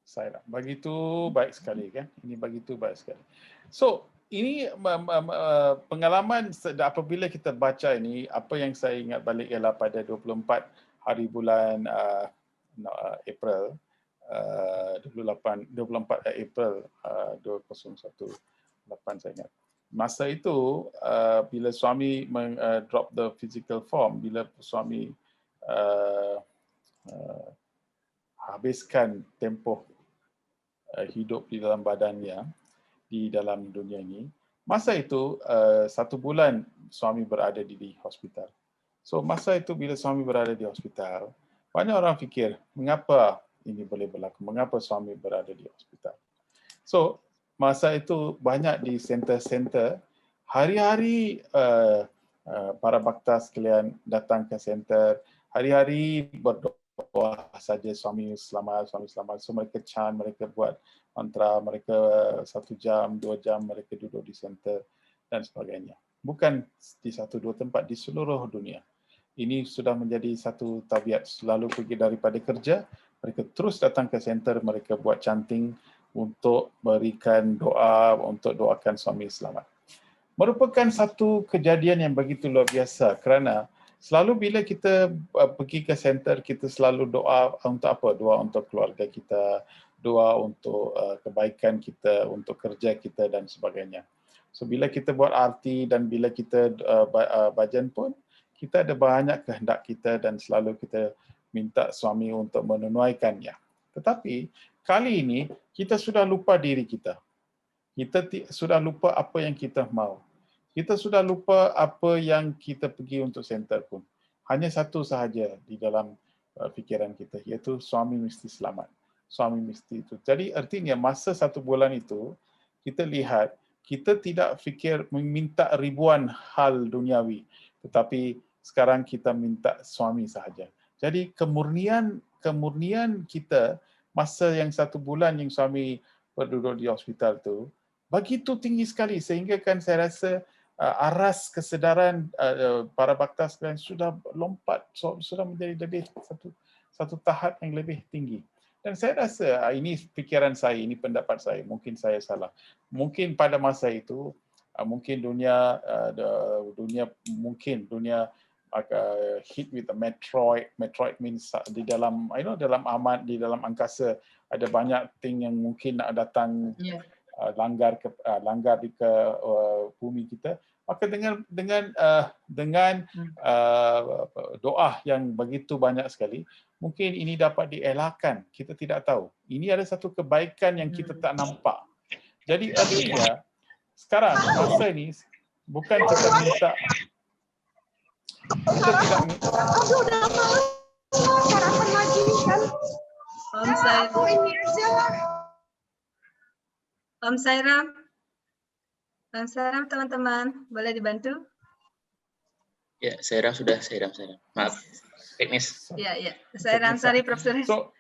Saya begitu baik sekali kan. Ini begitu baik sekali. So, ini pengalaman apabila kita baca ini, apa yang saya ingat balik ialah pada 24 hari bulan April 24 April 2018 saya ingat. Masa itu bila suami drop the physical form, bila suami habiskan tempoh hidup di dalam badannya di dalam dunia ini, masa itu 1 bulan suami berada di hospital. So masa itu bila suami berada di hospital, banyak orang fikir, mengapa ini boleh berlaku? Mengapa suami berada di hospital? So masa itu banyak di center-center, hari-hari para bakta sekalian datang ke center, hari-hari berdoa saja suami selamat. So mereka chant, mereka buat mantra, mereka 1 jam, 2 jam mereka duduk di center dan sebagainya. Bukan di 1-2 tempat, di seluruh dunia. Ini sudah menjadi satu tabiat, selalu pergi daripada kerja, mereka terus datang ke center, mereka buat chanting untuk berikan doa, untuk doakan suami selamat. Merupakan satu kejadian yang begitu luar biasa kerana selalu bila kita pergi ke center, kita selalu doa untuk apa? Doa untuk keluarga kita, doa untuk kebaikan kita, untuk kerja kita dan sebagainya. So bila kita buat arti dan bila kita bajan pun, kita ada banyak kehendak kita dan selalu kita minta suami untuk menunaikannya. Tetapi kali ini kita sudah lupa diri kita. Kita sudah lupa apa yang kita mahu. Kita sudah lupa apa yang kita pergi untuk center pun. Hanya satu sahaja di dalam fikiran kita, iaitu suami mesti selamat. Suami mesti itu. Jadi artinya masa 1 bulan itu, kita lihat, kita tidak fikir meminta ribuan hal duniawi. Tetapi sekarang kita minta suami sahaja. Jadi kemurnian kita, masa yang 1 bulan yang suami berduduk di hospital tu, begitu tinggi sekali sehingga kan saya rasa aras kesedaran para bakta sekalian sudah lompat, sudah menjadi lebih satu tahap yang lebih tinggi. Dan saya rasa ini fikiran saya, ini pendapat saya, mungkin saya salah. Mungkin pada masa itu mungkin dunia hit with a meteoroid. Meteoroid means di dalam dalam amat, di dalam angkasa ada banyak thing yang mungkin nak datang langgar di ke bumi kita. Maka dengan doa yang begitu banyak sekali, mungkin ini dapat dielakkan. Kita tidak tahu. Ini ada satu kebaikan yang kita tak nampak. Jadi artinya sekarang masa ini bukan kita minta, kita tidak minta. Om Sairam, teman-teman, boleh dibantu? Ya, Sairam sudah, Sairam. Maaf, teknis. Ya. Sairam, sorry, Profesor. So,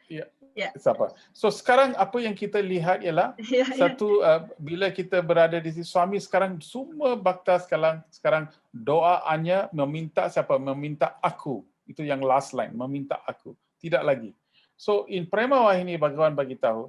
siapa? So sekarang apa yang kita lihat ialah satu bila kita berada di sini, suami sekarang semua bakta sekarang doanya meminta siapa? Meminta aku. Itu yang last line, meminta aku. Tidak lagi. So in Prema Wahini Bhagavan bagi tahu,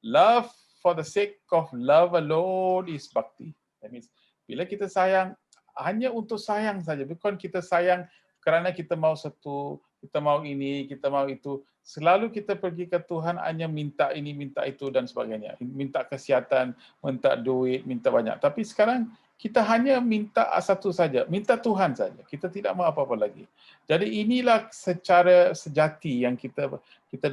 love for the sake of love alone is bhakti. That means bila kita sayang hanya untuk sayang saja, bukan kita sayang kerana kita mau satu, kita mau ini, kita mau itu. Selalu kita pergi ke Tuhan hanya minta ini, minta itu dan sebagainya. Minta kesihatan, minta duit, minta banyak. Tapi sekarang kita hanya minta satu saja, minta Tuhan saja. Kita tidak mau apa-apa lagi. Jadi inilah secara sejati yang kita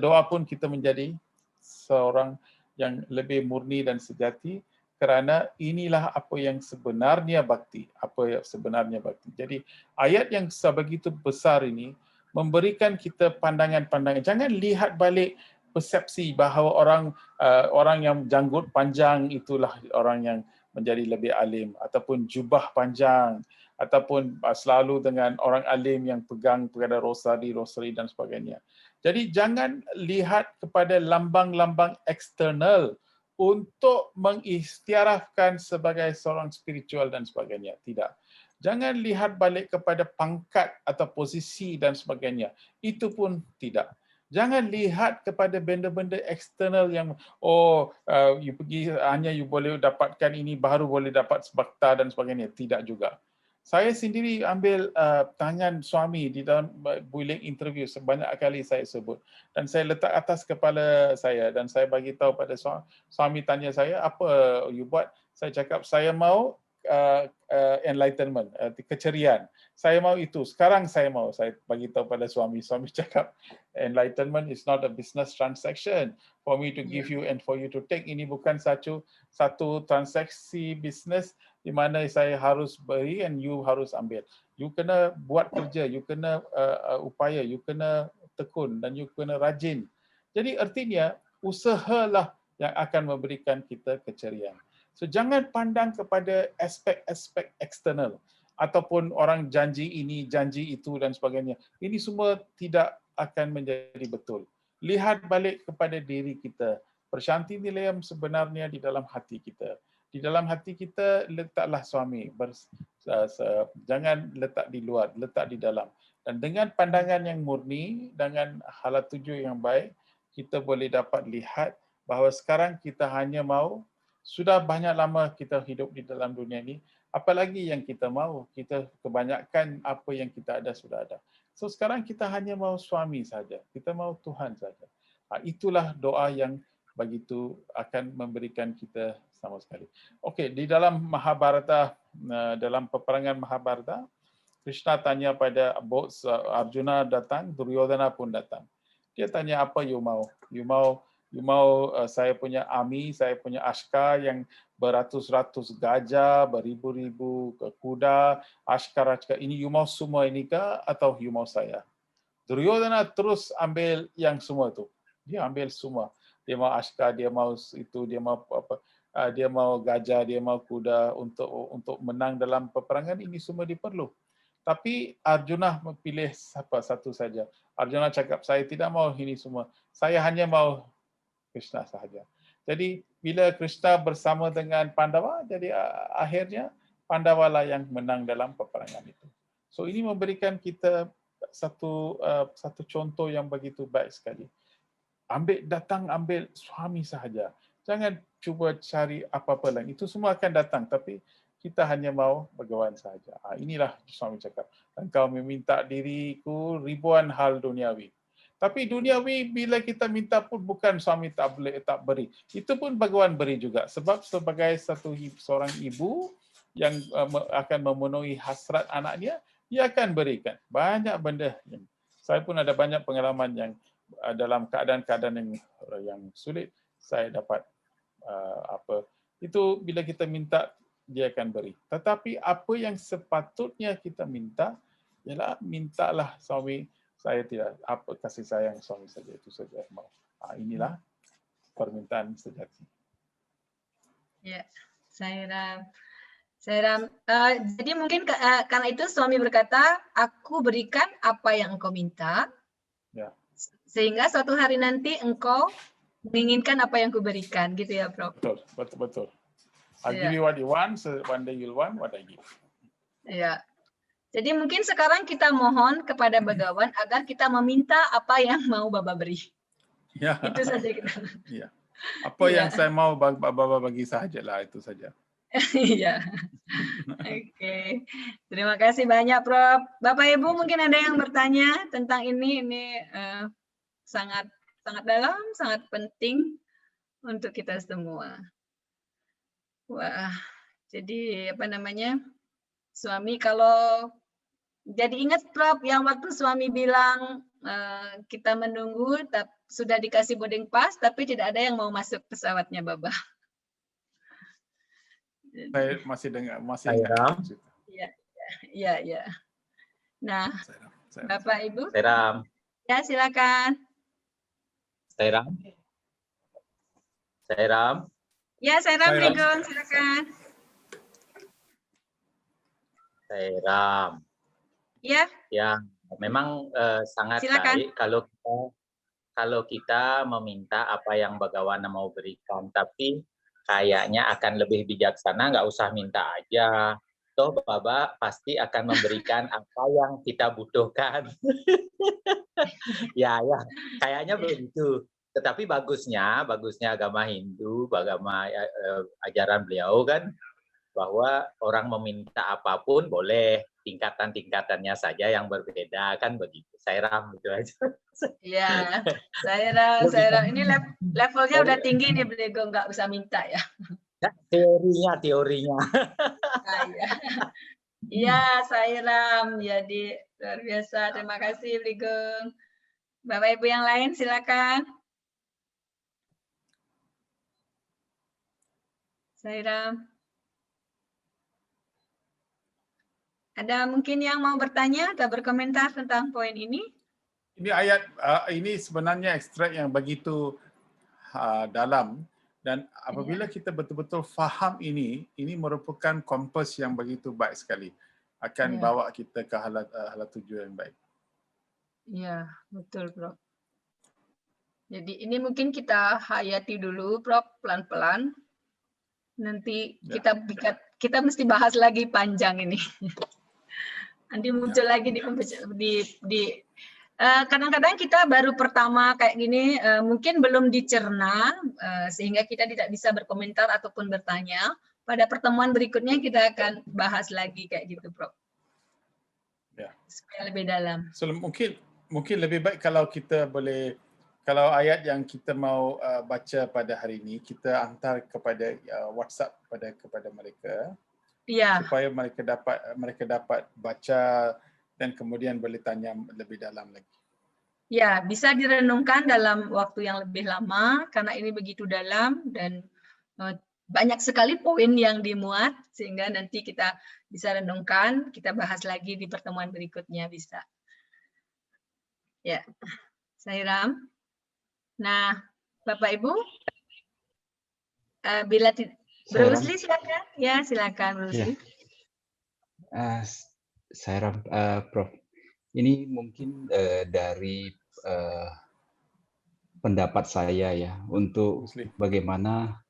doa pun kita menjadi seorang yang lebih murni dan sejati, kerana inilah apa yang sebenarnya bakti, Jadi ayat yang sebegitu besar ini memberikan kita pandangan-pandangan. Jangan lihat balik persepsi bahawa orang yang janggut panjang itulah orang yang menjadi lebih alim, ataupun jubah panjang, ataupun selalu dengan orang alim yang pegang kepada rosari dan sebagainya. Jadi jangan lihat kepada lambang-lambang eksternal untuk mengistiarafkan sebagai seorang spiritual dan sebagainya. Tidak. Jangan lihat balik kepada pangkat atau posisi dan sebagainya. Itu pun tidak. Jangan lihat kepada benda-benda eksternal yang you pergi hanya you boleh dapatkan ini baru boleh dapat sebakta dan sebagainya. Tidak juga. Saya sendiri ambil tangan suami di dalam bilik interview sebanyak kali saya sebut, dan saya letak atas kepala saya dan saya bagi tahu pada suami tanya saya, apa you buat? Saya cakap saya mau enlightenment, keceriaan. Saya mau itu. Sekarang saya mau. Saya bagi tahu pada suami. Suami cakap enlightenment is not a business transaction for me to give you and for you to take. Ini bukan satu transaksi bisnes di mana saya harus beri and you harus ambil. You kena buat kerja, you kena upaya, you kena tekun dan you kena rajin. Jadi artinya usahalah yang akan memberikan kita keceriaan. So jangan pandang kepada aspek-aspek eksternal ataupun orang janji ini, janji itu dan sebagainya. Ini semua tidak akan menjadi betul. Lihat balik kepada diri kita. Persyanti nilayam sebenarnya di dalam hati kita. Di dalam hati kita letaklah suami. Jangan letak di luar, letak di dalam. Dan dengan pandangan yang murni, dengan halat tuju yang baik, kita boleh dapat lihat bahawa sekarang kita hanya mau, sudah banyak lama kita hidup di dalam dunia ini, apalagi yang kita mahu, kita kebanyakan apa yang kita ada sudah ada. So sekarang kita hanya mahu suami saja, kita mahu Tuhan saja. Itulah doa yang begitu akan memberikan kita sama sekali. Okey, di dalam Mahabharata, dalam peperangan Mahabharata, Krishna tanya pada Arjuna datang, Duryodhana pun datang. Dia tanya, apa you mau? You mau saya punya army, saya punya askar yang beratus-ratus gajah, beribu-ribu kuda, askar ini, you mau semua ini kah atau you mau saya? Duryodhana terus ambil yang semua tu. Dia ambil semua. Dia mau askar, dia mau itu, dia mau apa? Dia mau gajah, dia mau kuda untuk menang dalam peperangan, ini semua diperlu. Tapi Arjuna memilih satu saja. Arjuna cakap, saya tidak mau ini semua. Saya hanya mau Krishna sahaja. Jadi bila Krishna bersama dengan Pandawa, jadi akhirnya Pandawa lah yang menang dalam peperangan itu. So ini memberikan kita satu contoh yang begitu baik sekali. Ambil suami sahaja. Jangan cuba cari apa-apa lagi. Itu semua akan datang, tapi kita hanya mau bergawan sahaja. Inilah suami cakap. Engkau meminta diriku ribuan hal duniawi. Tapi duniawi bila kita minta pun bukan suami tak beri. Itu pun bhagawan beri juga. Sebab sebagai seorang ibu yang akan memenuhi hasrat anaknya, dia akan berikan banyak benda. Saya pun ada banyak pengalaman yang dalam keadaan-keadaan yang sulit saya dapat itu bila kita minta dia akan beri. Tetapi apa yang sepatutnya kita minta ialah mintalah suami. Saya tidak kasih sayang suami saja, itu saja mau. Inilah permintaan sejati. Ya, saya jadi mungkin karena itu suami berkata, aku berikan apa yang engkau minta, ya. Sehingga suatu hari nanti engkau menginginkan apa yang kuberikan, gitu ya, Prof. Betul. I'll give you what you want, so one day you'll want what I give. Ya. Jadi mungkin sekarang kita mohon kepada Bhagawan agar kita meminta apa yang mau Baba beri. Ya. Itu saja kita. Ya. Apa yang saya mau Baba bagi sahajalah, itu saja. Iya. Oke. Terima kasih banyak, Prof. Bapak Ibu mungkin ada yang bertanya tentang ini sangat dalam, sangat penting untuk kita semua. Wah, jadi apa namanya? Suami kalau jadi ingat Prof yang waktu suami bilang kita menunggu sudah dikasih boarding pass tapi tidak ada yang mau masuk pesawatnya Baba. Saya masih dengar, Iya. Nah, Bapak Ibu. Sairam. Ya, silakan. Sairam. Ya, Sairam Regon, silakan. Sairam. Ya. Ya, memang sangat Silakan. baik kalau kita meminta apa yang Bagawana mau berikan, tapi kayaknya akan lebih bijaksana nggak usah minta aja. Toh Baba pasti akan memberikan apa yang kita butuhkan. Ya, kayaknya begitu. Tetapi bagusnya agama Hindu, agama ajaran beliau kan, bahwa orang meminta apapun boleh, tingkatan-tingkatannya saja yang berbeda, kan begitu. Sairam gitu aja. Ya, Sairam. Ini levelnya udah tinggi nih, Brego, nggak bisa minta ya. Teorinya. Iya, Sairam. Jadi luar biasa. Terima kasih, Brigong. Bapak Ibu yang lain silakan. Sairam. Ada mungkin yang mau bertanya atau berkomentar tentang poin ini? Ini ayat ini sebenarnya ekstrak yang begitu dalam, dan apabila kita betul-betul faham ini merupakan kompas yang begitu baik sekali, akan bawa kita ke halat tujuan yang baik. Iya, betul, Prof. Jadi ini mungkin kita hayati dulu, Prof, pelan-pelan. Nanti kita mesti bahas lagi panjang ini. Nanti muncul lagi kadang-kadang kita baru pertama kayak gini, mungkin belum dicerna, sehingga kita tidak bisa berkomentar ataupun bertanya. Pada pertemuan berikutnya kita akan bahas lagi kayak gitu, Prof. Ya. Supaya lebih dalam. So, mungkin lebih baik kalau kita boleh, kalau ayat yang kita mau baca pada hari ini, kita hantar kepada WhatsApp kepada mereka. Ya. Supaya mereka dapat baca dan kemudian boleh tanya lebih dalam lagi. Ya, bisa direnungkan dalam waktu yang lebih lama karena ini begitu dalam dan banyak sekali poin yang dimuat, sehingga nanti kita bisa renungkan, kita bahas lagi di pertemuan berikutnya bisa. Ya, Sairam. Nah, Bapak Ibu, bila Brusli silakan. Ya, silakan Brusli. Ya. Sairam, Prof. Ini mungkin dari pendapat saya ya, untuk bagaimana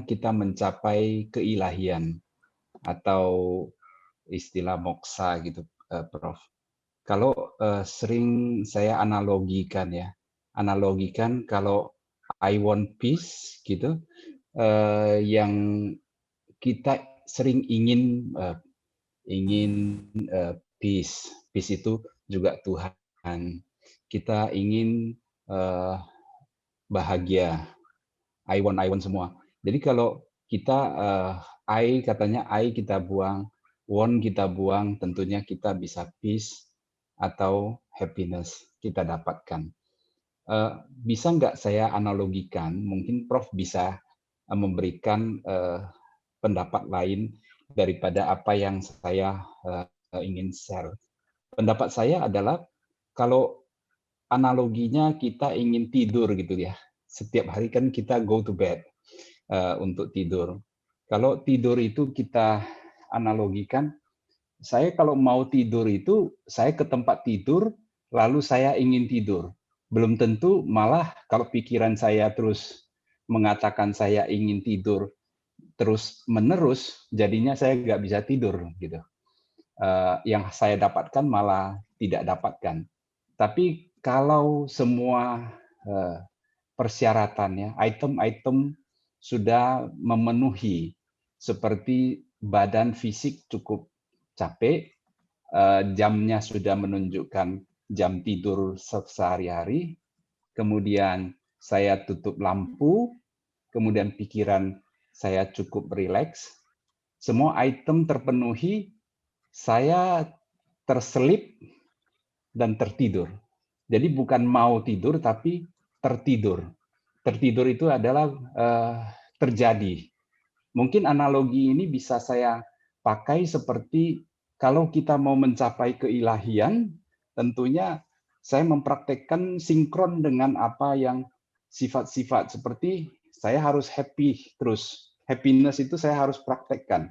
kita mencapai keilahian atau istilah moksa gitu, Prof. Kalau sering saya analogikan kalau I want peace gitu, yang kita sering ingin peace itu juga Tuhan. Kita ingin bahagia, I want semua. Jadi kalau kita katanya I kita buang, want kita buang, tentunya kita bisa peace atau happiness kita dapatkan. Bisa nggak saya analogikan? Mungkin Prof bisa memberikan pendapat lain daripada apa yang saya ingin share. Pendapat saya adalah kalau analoginya kita ingin tidur gitu ya. Setiap hari kan kita go to bed untuk tidur. Kalau tidur itu kita analogikan, saya kalau mau tidur itu saya ke tempat tidur lalu saya ingin tidur. Belum tentu, malah kalau pikiran saya terus mengatakan saya ingin tidur terus menerus, jadinya saya nggak bisa tidur gitu. Yang saya dapatkan malah tidak dapatkan. Tapi kalau semua persyaratannya, item-item sudah memenuhi, seperti badan fisik cukup capek, jamnya sudah menunjukkan jam tidur sehari-hari, kemudian saya tutup lampu, kemudian pikiran saya cukup rileks, semua item terpenuhi, saya terselip dan tertidur. Jadi bukan mau tidur, tapi tertidur. Tertidur itu adalah terjadi. Mungkin analogi ini bisa saya pakai seperti kalau kita mau mencapai keilahian, tentunya saya mempraktekkan sinkron dengan apa yang sifat-sifat seperti saya harus happy terus. Happiness itu saya harus praktekkan.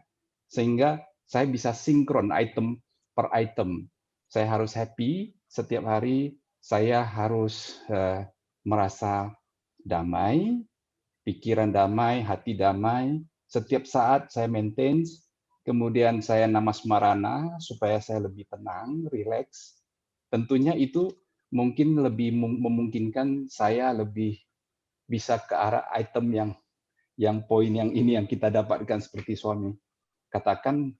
Sehingga saya bisa sinkron item per item. Saya harus happy setiap hari, saya harus merasa damai, pikiran damai, hati damai. Setiap saat saya maintain, kemudian saya namasmarana supaya saya lebih tenang, rileks. Tentunya itu mungkin lebih memungkinkan saya lebih bisa ke arah item yang poin yang ini yang kita dapatkan seperti suami. Katakan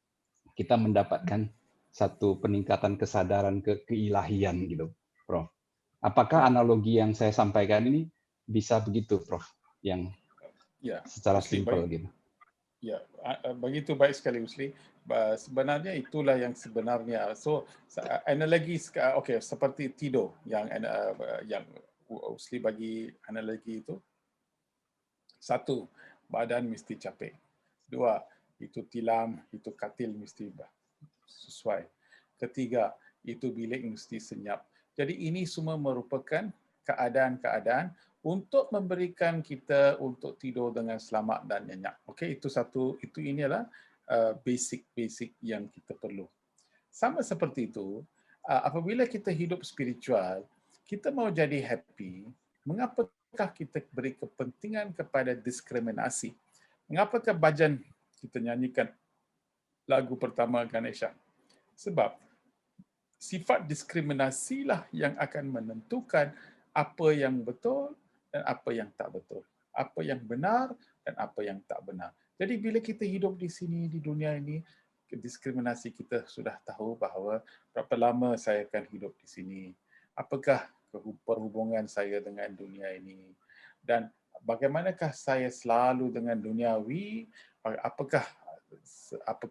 kita mendapatkan satu peningkatan kesadaran keilahian gitu, Prof. Apakah analogi yang saya sampaikan ini bisa begitu, Prof? Yang secara simpel gitu. Ya, begitu baik sekali Usli. Sebenarnya itulah yang sebenarnya. So analogi, okay, seperti tidur yang Usli bagi analogi itu. Satu, badan mesti capek. Dua, itu tilam, itu katil mesti sesuai. Ketiga, itu bilik mesti senyap. Jadi ini semua merupakan keadaan-keadaan untuk memberikan kita untuk tidur dengan selamat dan nyenyak. Okey, itu satu, itu ini adalah basic yang kita perlu. Sama seperti itu, apabila kita hidup spiritual, kita mau jadi happy, mengapakah kita beri kepentingan kepada diskriminasi? Mengapakah Bhajan kita nyanyikan lagu pertama Ganesha? Sebab sifat diskriminasilah yang akan menentukan apa yang betul dan apa yang tak betul. Apa yang benar dan apa yang tak benar. Jadi bila kita hidup di sini, di dunia ini, diskriminasi kita sudah tahu bahawa berapa lama saya akan hidup di sini. Apakah perhubungan saya dengan dunia ini. Dan bagaimanakah saya selalu dengan duniawi, apakah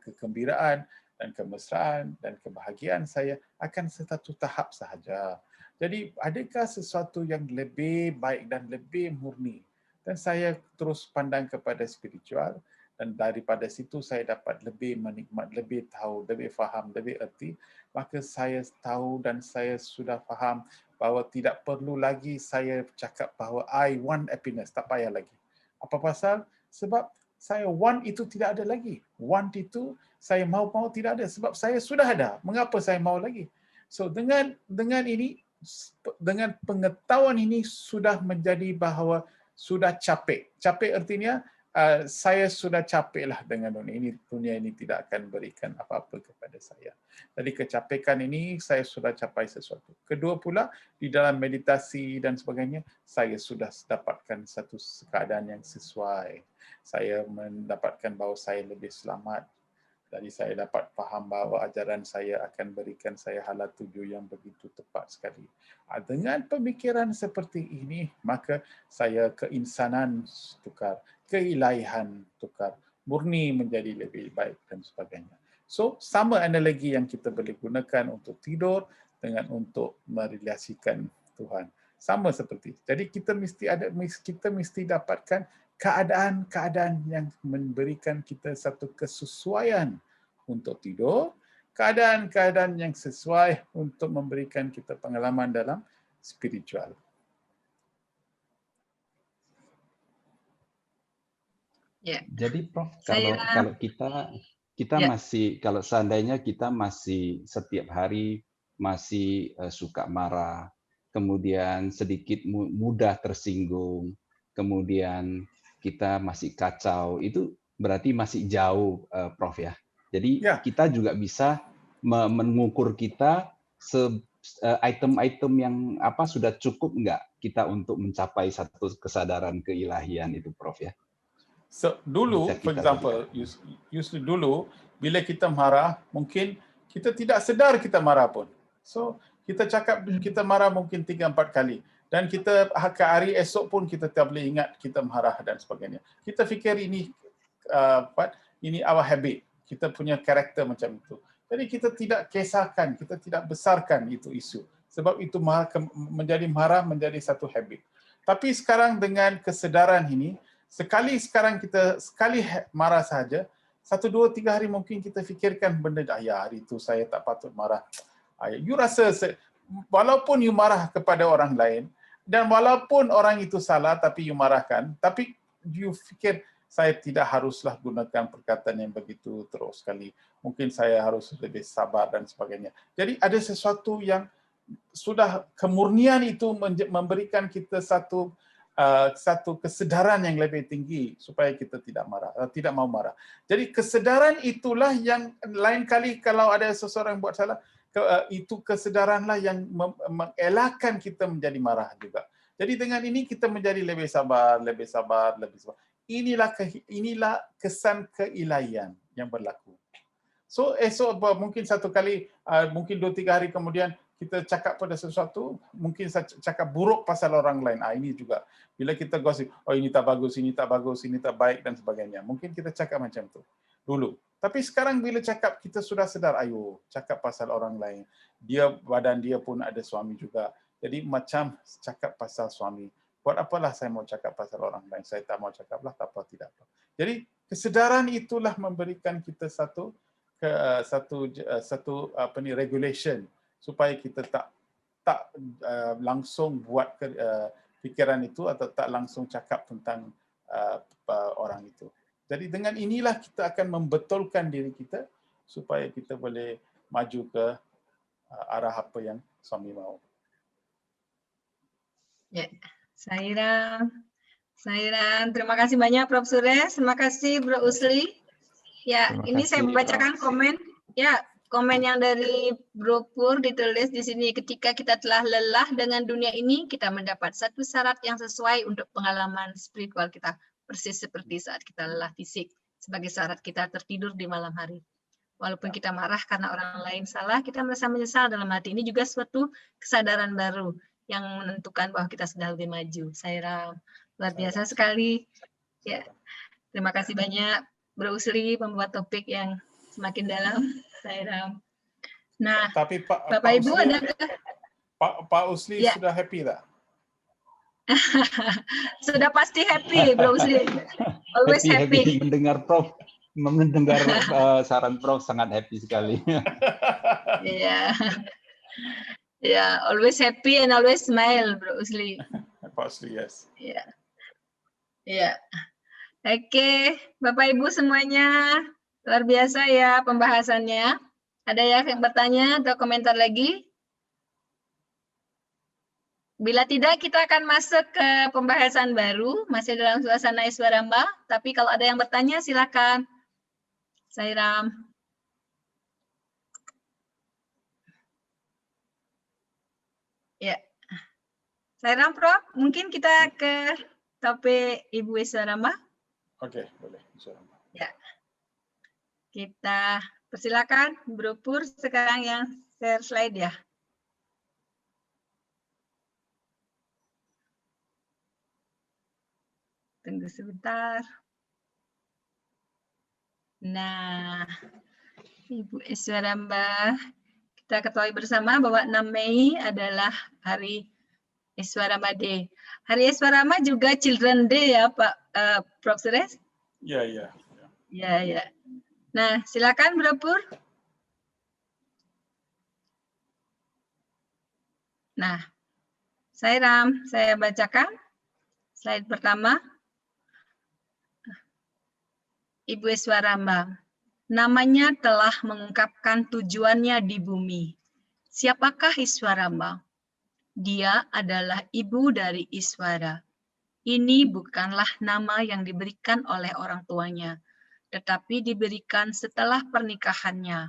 kegembiraan dan kemesraan dan kebahagiaan saya akan satu tahap sahaja. Jadi adakah sesuatu yang lebih baik dan lebih murni? Dan saya terus pandang kepada spiritual dan daripada situ saya dapat lebih menikmat, lebih tahu, lebih faham, lebih erti. Maka saya tahu dan saya sudah faham bahawa tidak perlu lagi saya cakap bahawa I want happiness, tak payah lagi. Apa pasal? Sebab saya want itu tidak ada lagi. Want itu saya mau tidak ada sebab saya sudah ada. Mengapa saya mau lagi? So dengan ini, dengan pengetahuan ini sudah menjadi bahawa sudah capek. Capek artinya saya sudah capeklah dengan dunia ini tidak akan berikan apa-apa kepada saya. Jadi kecapekan ini saya sudah capai sesuatu. Kedua pula di dalam meditasi dan sebagainya saya sudah dapatkan satu keadaan yang sesuai. Saya mendapatkan bahawa saya lebih selamat. Jadi saya dapat faham bahawa ajaran saya akan berikan saya hala tuju yang begitu tepat sekali. Dengan pemikiran seperti ini, maka saya keinsanan tukar, keilahian tukar, murni menjadi lebih baik dan sebagainya. So, sama analogi yang kita boleh gunakan untuk tidur dengan untuk merelasikan Tuhan. Sama seperti. Jadi kita mesti dapatkan keadaan-keadaan yang memberikan kita satu kesesuaian untuk tidur, keadaan-keadaan yang sesuai untuk memberikan kita pengalaman dalam spiritual. Ya. Jadi Prof, kalau kita masih, kalau seandainya kita masih setiap hari masih suka marah, kemudian sedikit mudah tersinggung, kemudian kita masih kacau, itu berarti masih jauh, Prof ya. Jadi kita juga bisa mengukur kita item-item yang sudah cukup nggak kita untuk mencapai satu kesadaran keilahian itu, Prof ya. So dulu, for example, usually dulu bila kita marah, mungkin kita tidak sedar kita marah pun. So kita cakap kita marah mungkin 3-4 kali. Dan kita ke hari esok pun kita tak boleh ingat kita marah dan sebagainya. Kita fikir ini ini our habit. Kita punya karakter macam itu. Jadi kita tidak kisahkan, kita tidak besarkan itu isu. Sebab itu menjadi marah menjadi satu habit. Tapi sekarang dengan kesedaran ini, sekali marah saja, 1, 2, 3 hari mungkin kita fikirkan benda, hari itu saya tak patut marah. You rasa, walaupun you marah kepada orang lain, dan walaupun orang itu salah tapi you marahkan, tapi you fikir saya tidak haruslah gunakan perkataan yang begitu terus sekali. Mungkin saya harus lebih sabar dan sebagainya. Jadi ada sesuatu yang sudah kemurnian itu memberikan kita satu kesedaran yang lebih tinggi supaya kita tidak mau marah. Jadi kesedaran itulah yang lain kali kalau ada seseorang buat salah, itu kesedaranlah yang mengelakkan kita menjadi marah juga. Jadi dengan ini kita menjadi lebih sabar. Inilah kesan keilahian yang berlaku. So esok mungkin satu kali, mungkin 2-3 hari kemudian kita cakap pada sesuatu, mungkin saya cakap buruk pasal orang lain. Ini juga bila kita gosip, oh ini tak bagus, ini tak baik dan sebagainya. Mungkin kita cakap macam tu dulu. Tapi sekarang bila cakap kita sudah sedar, ayo cakap pasal orang lain. Badan dia pun ada suami juga. Jadi macam cakap pasal suami. Buat apalah saya mau cakap pasal orang lain? Saya tak mau cakaplah, tak apa, tidak apa. Jadi kesedaran itulah memberikan kita satu regulation supaya kita tak langsung buat fikiran itu atau tak langsung cakap tentang orang itu. Jadi dengan inilah kita akan membetulkan diri kita supaya kita boleh maju ke arah apa yang suami mahu. Ya, Sairam. Terima kasih banyak Prof. Suresh. Terima kasih Bro Usli. Ya, ini saya membacakan komen. Ya, komen yang dari Bro Pur ditulis di sini, ketika kita telah lelah dengan dunia ini, kita mendapat satu syarat yang sesuai untuk pengalaman spiritual kita. Persis seperti saat kita lelah fisik, sebagai syarat kita tertidur di malam hari. Walaupun kita marah karena orang lain salah, kita merasa menyesal dalam hati. Ini juga suatu kesadaran baru yang menentukan bahwa kita sudah lebih maju. Saya luar biasa sekali. Ya, terima kasih banyak Bro Usli membuat topik yang semakin dalam. Saya Nah, tapi Bapak Ibu ada Pak Usli ya. Sudah happy tak? Sudah pasti happy, Bro Usli. Always happy. Mendengar saran Prof sangat happy sekali. Iya. Ya, always happy and always smile, Bro Usli. Pak Usli, yes. Iya. Iya. Oke, Bapak Ibu semuanya, luar biasa ya pembahasannya. Ada yang bertanya atau komentar lagi? Bila tidak, kita akan masuk ke pembahasan baru, masih dalam suasana Iswaramba. Tapi kalau ada yang bertanya, silakan. Sairam. Ya. Sairam, Prof. Mungkin kita ke topik Ibu Iswaramba. Oke, boleh. Iswaramba. Ya. Kita persilakan, Bro Pur, sekarang yang share slide ya. Tunggu sebentar. Nah, Ibu Iswaramba, kita ketahui bersama bahwa 6 Mei adalah Hari Iswaramba Day. Hari Iswaramba juga Children Day ya, Pak Prof. Suresh? Ya. Ya. Nah, silakan Bro Pur. Nah, saya bacakan slide pertama. Ibu Iswaramba, namanya telah mengungkapkan tujuannya di bumi. Siapakah Iswaramba? Dia adalah ibu dari Iswara. Ini bukanlah nama yang diberikan oleh orang tuanya, tetapi diberikan setelah pernikahannya.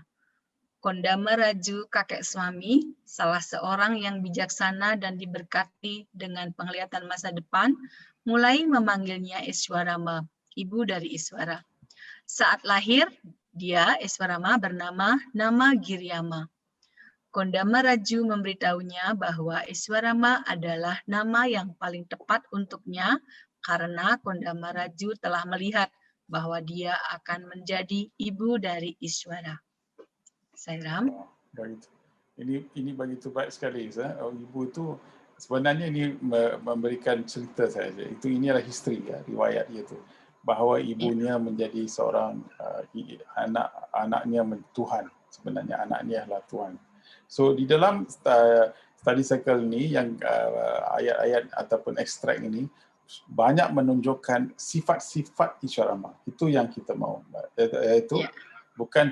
Kondama Raju, kakek suami, salah seorang yang bijaksana dan diberkati dengan penglihatan masa depan, mulai memanggilnya Iswarama, ibu dari Iswara. Saat lahir, dia, Iswarama, bernama nama Giryama. Kondama Raju memberitahunya bahwa Iswarama adalah nama yang paling tepat untuknya karena Kondama Raju telah melihat bahwa dia akan menjadi ibu dari Iswara. Sairam. Ini begitu baik sekali. Ibu itu sebenarnya ini memberikan cerita saja. Ini adalah history, riwayat dia itu. Bahawa ibunya menjadi seorang anaknya Tuhan. Sebenarnya anaknya adalah Tuhan. So di dalam study cycle ini yang ayat-ayat ataupun ekstrak ini banyak menunjukkan sifat-sifat Iswarama. Itu yang kita mahu. Iaitu bukan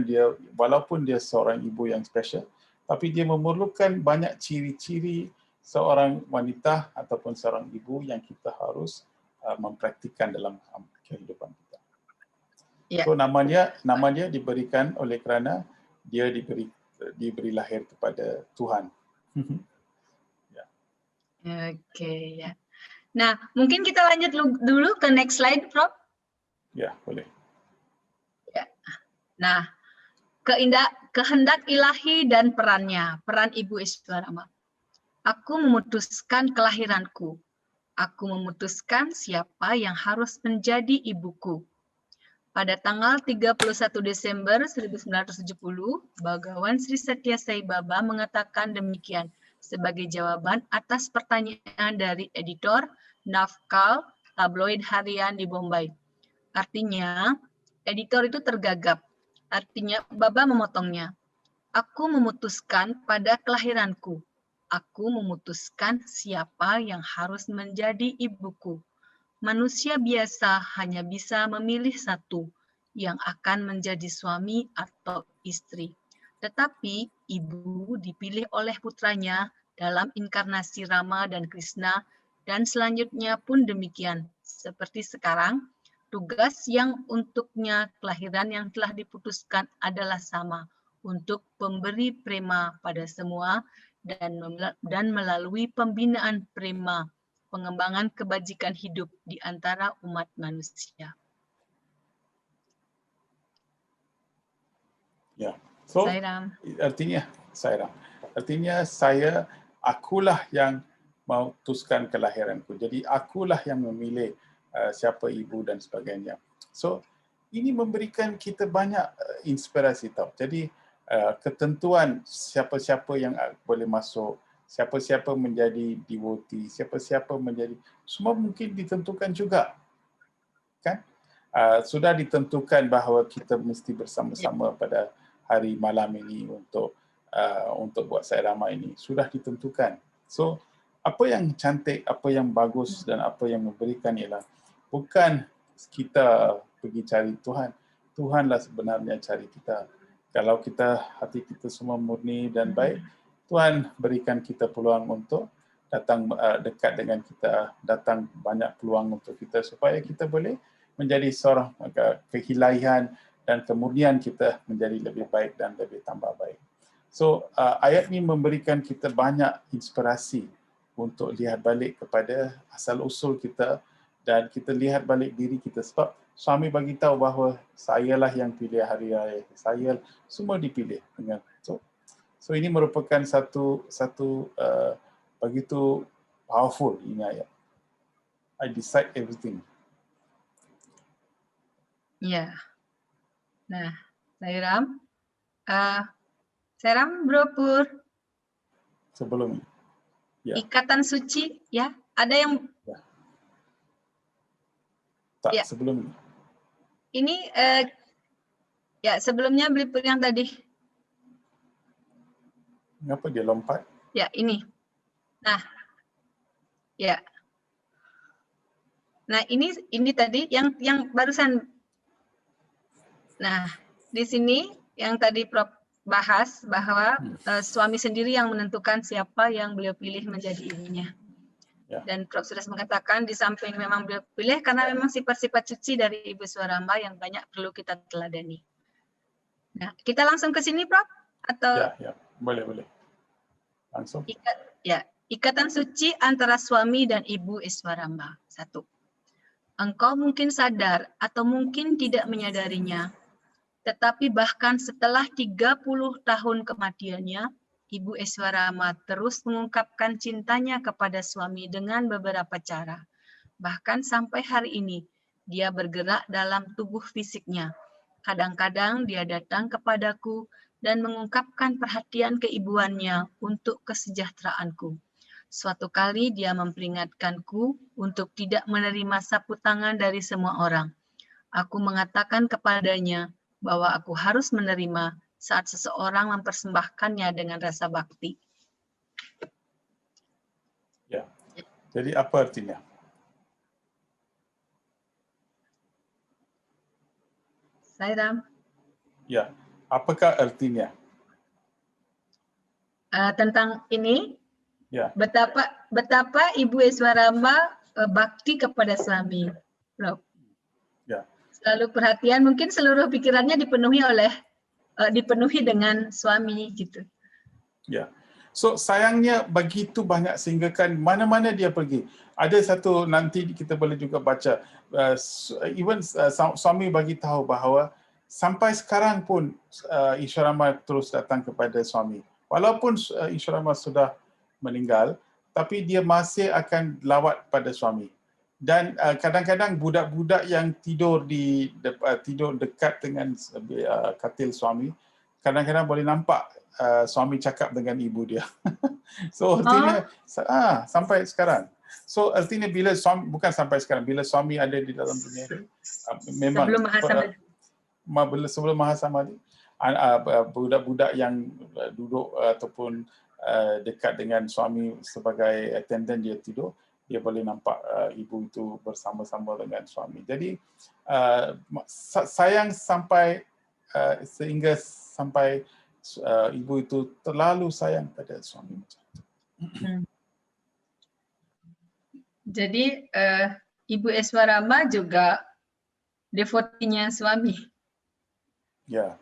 dia walaupun dia seorang ibu yang special, tapi dia memerlukan banyak ciri-ciri seorang wanita ataupun seorang ibu yang kita harus mempraktikkan dalam kehidupan kita. So nama dia diberikan oleh kerana dia diberi lahir kepada Tuhan. Oke, ya. Nah, mungkin kita lanjut dulu ke next slide, Prof. Ya, boleh. Ya. Nah, kehendak ilahi dan perannya, peran Ibu Iswarama. Aku memutuskan kelahiranku. Aku memutuskan siapa yang harus menjadi ibuku. Pada tanggal 31 Desember 1970, Bhagawan Sri Satya Sai Baba mengatakan demikian sebagai jawaban atas pertanyaan dari editor Navkal tabloid harian di Bombay. Artinya, editor itu tergagap. Artinya, Baba memotongnya. Aku memutuskan pada kelahiranku. Aku memutuskan siapa yang harus menjadi ibuku. Manusia biasa hanya bisa memilih satu yang akan menjadi suami atau istri. Tetapi ibu dipilih oleh putranya dalam inkarnasi Rama dan Krishna, dan selanjutnya pun demikian. Seperti sekarang, tugas yang untuknya kelahiran yang telah diputuskan adalah sama, untuk pemberi prema pada semua dan melalui pembinaan prema, pengembangan kebajikan hidup di antara umat manusia. Ya, so artinya akulah yang memutuskan kelahiranku. Jadi akulah yang memilih siapa ibu dan sebagainya. So ini memberikan kita banyak inspirasi tau. Jadi ketentuan siapa-siapa yang boleh masuk, siapa-siapa menjadi devotee, siapa-siapa menjadi, semua mungkin ditentukan juga, kan? Sudah ditentukan bahawa kita mesti bersama-sama pada hari malam ini untuk buat Sairama ini, sudah ditentukan. So apa yang cantik, apa yang bagus dan apa yang memberikan ialah bukan kita pergi cari Tuhan, Tuhanlah sebenarnya cari kita. Kalau hati kita semua murni dan baik, Tuhan berikan kita peluang untuk datang dekat dengan kita, datang banyak peluang untuk kita supaya kita boleh menjadi seorang kehilahian dan kemurnian kita menjadi lebih baik dan lebih tambah baik. So ayat ini memberikan kita banyak inspirasi untuk lihat balik kepada asal usul kita dan kita lihat balik diri kita, sebab suami bagi tahu bahawa sayalah yang pilih hari raya, saya semua dipilih dengan so ini merupakan satu begitu powerful ini ayat. I decide everything. Ya. Nah, Sairam Bro Pur. Sebelum ya. Ikatan suci, ya. Ada yang sebelum ini ya sebelumnya beli yang tadi. Kenapa dia lompat? Ya, ini. Nah. Ya. Nah, ini tadi yang barusan. Nah, di sini yang tadi Prof bahas bahwa suami sendiri yang menentukan siapa yang beliau pilih menjadi ibunya. Ya. Dan Prof sudah mengatakan di samping memang beliau pilih karena memang sifat-sifat suci dari Ibu Iswarama yang banyak perlu kita teladani. Nah, kita langsung ke sini Prof atau Ya, boleh. Langsung. Ikatan suci antara suami dan Ibu Iswarama. 1. Engkau mungkin sadar atau mungkin tidak menyadarinya, tetapi bahkan setelah 30 tahun kematiannya, Ibu Iswarama terus mengungkapkan cintanya kepada suami dengan beberapa cara. Bahkan sampai hari ini, dia bergerak dalam tubuh fisiknya. Kadang-kadang dia datang kepadaku dan mengungkapkan perhatian keibuannya untuk kesejahteraanku. Suatu kali dia memperingatkanku untuk tidak menerima sapu tangan dari semua orang. Aku mengatakan kepadanya bahwa aku harus menerima saat seseorang mempersembahkannya dengan rasa bakti. Ya. Jadi apa artinya? Sairam. Ya, apakah artinya? Tentang ini, Ya. betapa Ibu Eswarama bakti kepada suami, Prof. Ya. Selalu perhatian, mungkin seluruh pikirannya dipenuhi dengan suami gitu. Ya. So sayangnya begitu banyak sehingga kan mana-mana dia pergi. Ada satu nanti kita boleh juga baca, suami bagi tahu bahawa sampai sekarang pun Iswarama terus datang kepada suami. Walaupun Iswarama sudah meninggal, tapi dia masih akan lawat pada suami. Dan kadang-kadang budak-budak yang tidur dekat dengan katil suami, kadang-kadang boleh nampak suami cakap dengan ibu dia. So artinya sampai sekarang. So artinya bila suami, bukan sampai sekarang, bila suami ada di dalam dunia ini, memang sebelum Mahasamadhi, budak-budak yang duduk ataupun dekat dengan suami sebagai attendant dia tidur, dia boleh nampak ibu itu bersama-sama dengan suami. Jadi sayang sehingga sampai ibu itu terlalu sayang pada suami macam itu. Jadi Ibu Eswarama juga devotinya suami. Ya,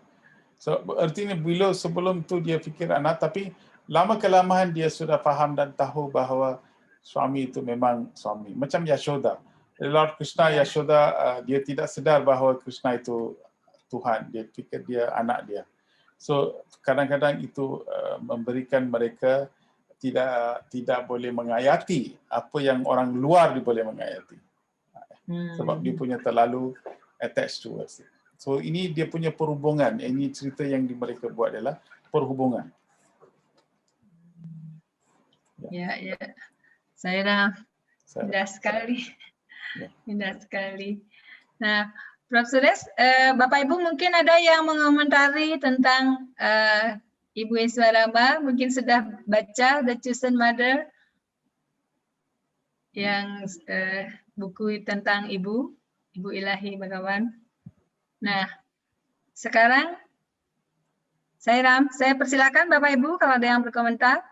so artinya bila sebelum tu dia fikir anak, tapi lama-kelamaan dia sudah faham dan tahu bahawa suami itu memang suami. Macam Yashoda. Lord Krishna, Yashoda, dia tidak sedar bahawa Krishna itu Tuhan. Dia fikir dia anak dia. So kadang-kadang itu memberikan mereka tidak boleh mengayati apa yang orang luar boleh mengayati. Sebab dia punya terlalu attached towards it. So ini dia punya perhubungan. Ini cerita yang mereka buat adalah perhubungan. Ya. Saya indah sekali. Indah sekali. Nah, Prof. Suresh, Bapak Ibu mungkin ada yang mengomentari tentang Ibu Eswarama, mungkin sudah baca The Chosen Mother, yang buku tentang Ibu Ilahi Bhagawan. Nah, sekarang saya persilakan Bapak Ibu kalau ada yang berkomentar.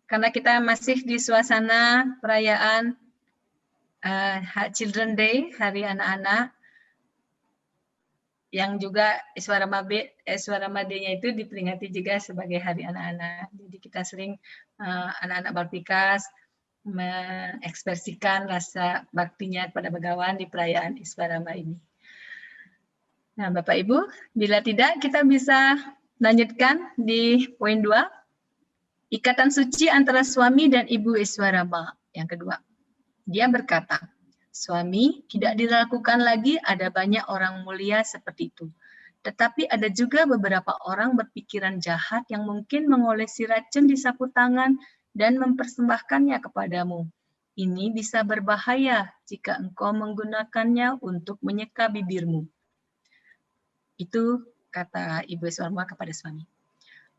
Karena kita masih di suasana perayaan Children Day, Hari Anak-anak, yang juga Eswarama Day-nya itu diperingati juga sebagai Hari Anak-anak. Jadi kita sering anak-anak Balpikas mengekspresikan rasa baktinya kepada Bhagawan di perayaan Eswarama ini. Nah, Bapak Ibu, bila tidak kita bisa lanjutkan di poin 2. Ikatan suci antara suami dan Ibu Eswarama. Yang kedua, dia berkata, suami tidak dilakukan lagi, ada banyak orang mulia seperti itu. Tetapi ada juga beberapa orang berpikiran jahat yang mungkin mengolesi racun di sapu tangan dan mempersembahkannya kepadamu. Ini bisa berbahaya jika engkau menggunakannya untuk menyeka bibirmu. Itu kata Ibu Eswarama kepada suami.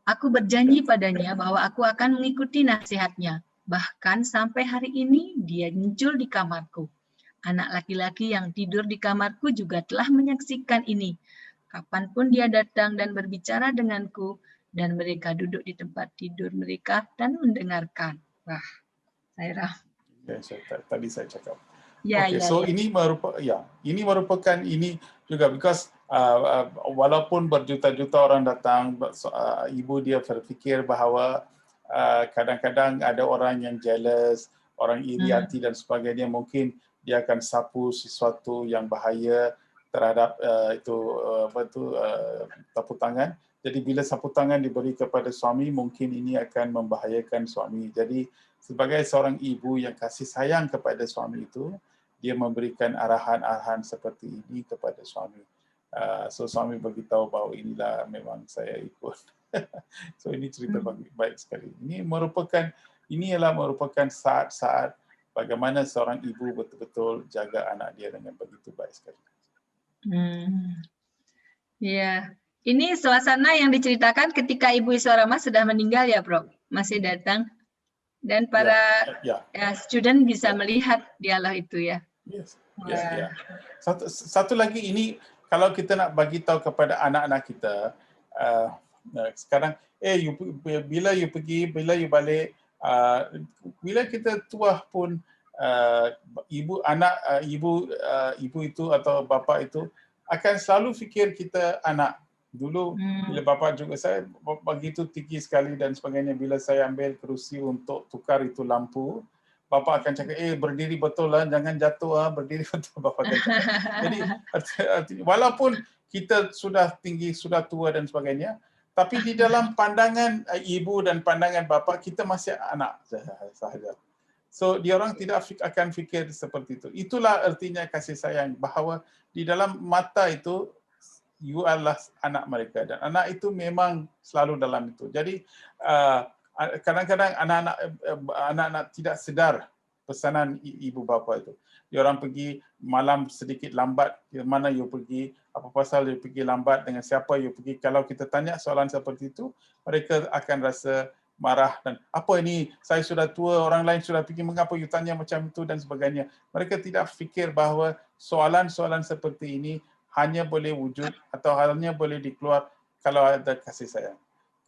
Aku berjanji padanya bahwa aku akan mengikuti nasihatnya. Bahkan sampai hari ini dia muncul di kamarku. Anak laki-laki yang tidur di kamarku juga telah menyaksikan ini. Kapanpun dia datang dan berbicara denganku, dan mereka duduk di tempat tidur mereka dan mendengarkan. Wah, saya tadi saya cakap. Ini merupakan ini juga because walaupun berjuta-juta orang datang, ibu dia berfikir bahawa kadang-kadang ada orang yang jealous, orang iri hati dan sebagainya, mungkin dia akan sapu sesuatu yang bahaya terhadap sapu tangan. Jadi bila sapu tangan diberi kepada suami, mungkin ini akan membahayakan suami. Jadi sebagai seorang ibu yang kasih sayang kepada suami itu, dia memberikan arahan-arahan seperti ini kepada suami. So suami beritahu bahawa inilah memang saya ikut. So ini cerita baik sekali. Ini adalah merupakan saat-saat bagaimana seorang ibu betul-betul jaga anak dia dengan begitu baik sekali. Ya, ini suasana yang diceritakan ketika Ibu Eswarama sudah meninggal ya, Bro? Masih datang? dan para student bisa melihat dialog itu ya. Yes. Satu lagi ini kalau kita nak bagi tahu kepada anak-anak kita sekarang, bila you pergi, bila you balik, bila kita tua pun ibu itu atau bapa itu akan selalu fikir kita anak. Dulu bila bapa juga saya begitu tinggi sekali dan sebagainya, bila saya ambil kerusi untuk tukar itu lampu, bapa akan cakap, berdiri betul lah, jangan jatuh, berdiri betul, bapa akan cakap. Jadi walaupun kita sudah tinggi, sudah tua dan sebagainya, tapi di dalam pandangan ibu dan pandangan bapa, kita masih anak sahaja. So dia orang tidak akan fikir seperti itu. Itulah artinya kasih sayang, bahawa di dalam mata itu you adalah anak mereka dan anak itu memang selalu dalam itu. Jadi kadang-kadang anak-anak tidak sedar pesanan ibu bapa itu. Dia orang pergi malam sedikit lambat, di mana you pergi, apa pasal you pergi lambat, dengan siapa you pergi. Kalau kita tanya soalan seperti itu, mereka akan rasa marah dan apa ini, saya sudah tua, orang lain sudah pergi, mengapa you tanya macam itu dan sebagainya. Mereka tidak fikir bahawa soalan-soalan seperti ini hanya boleh wujud atau hanya boleh dikeluar kalau ada kasih sayang.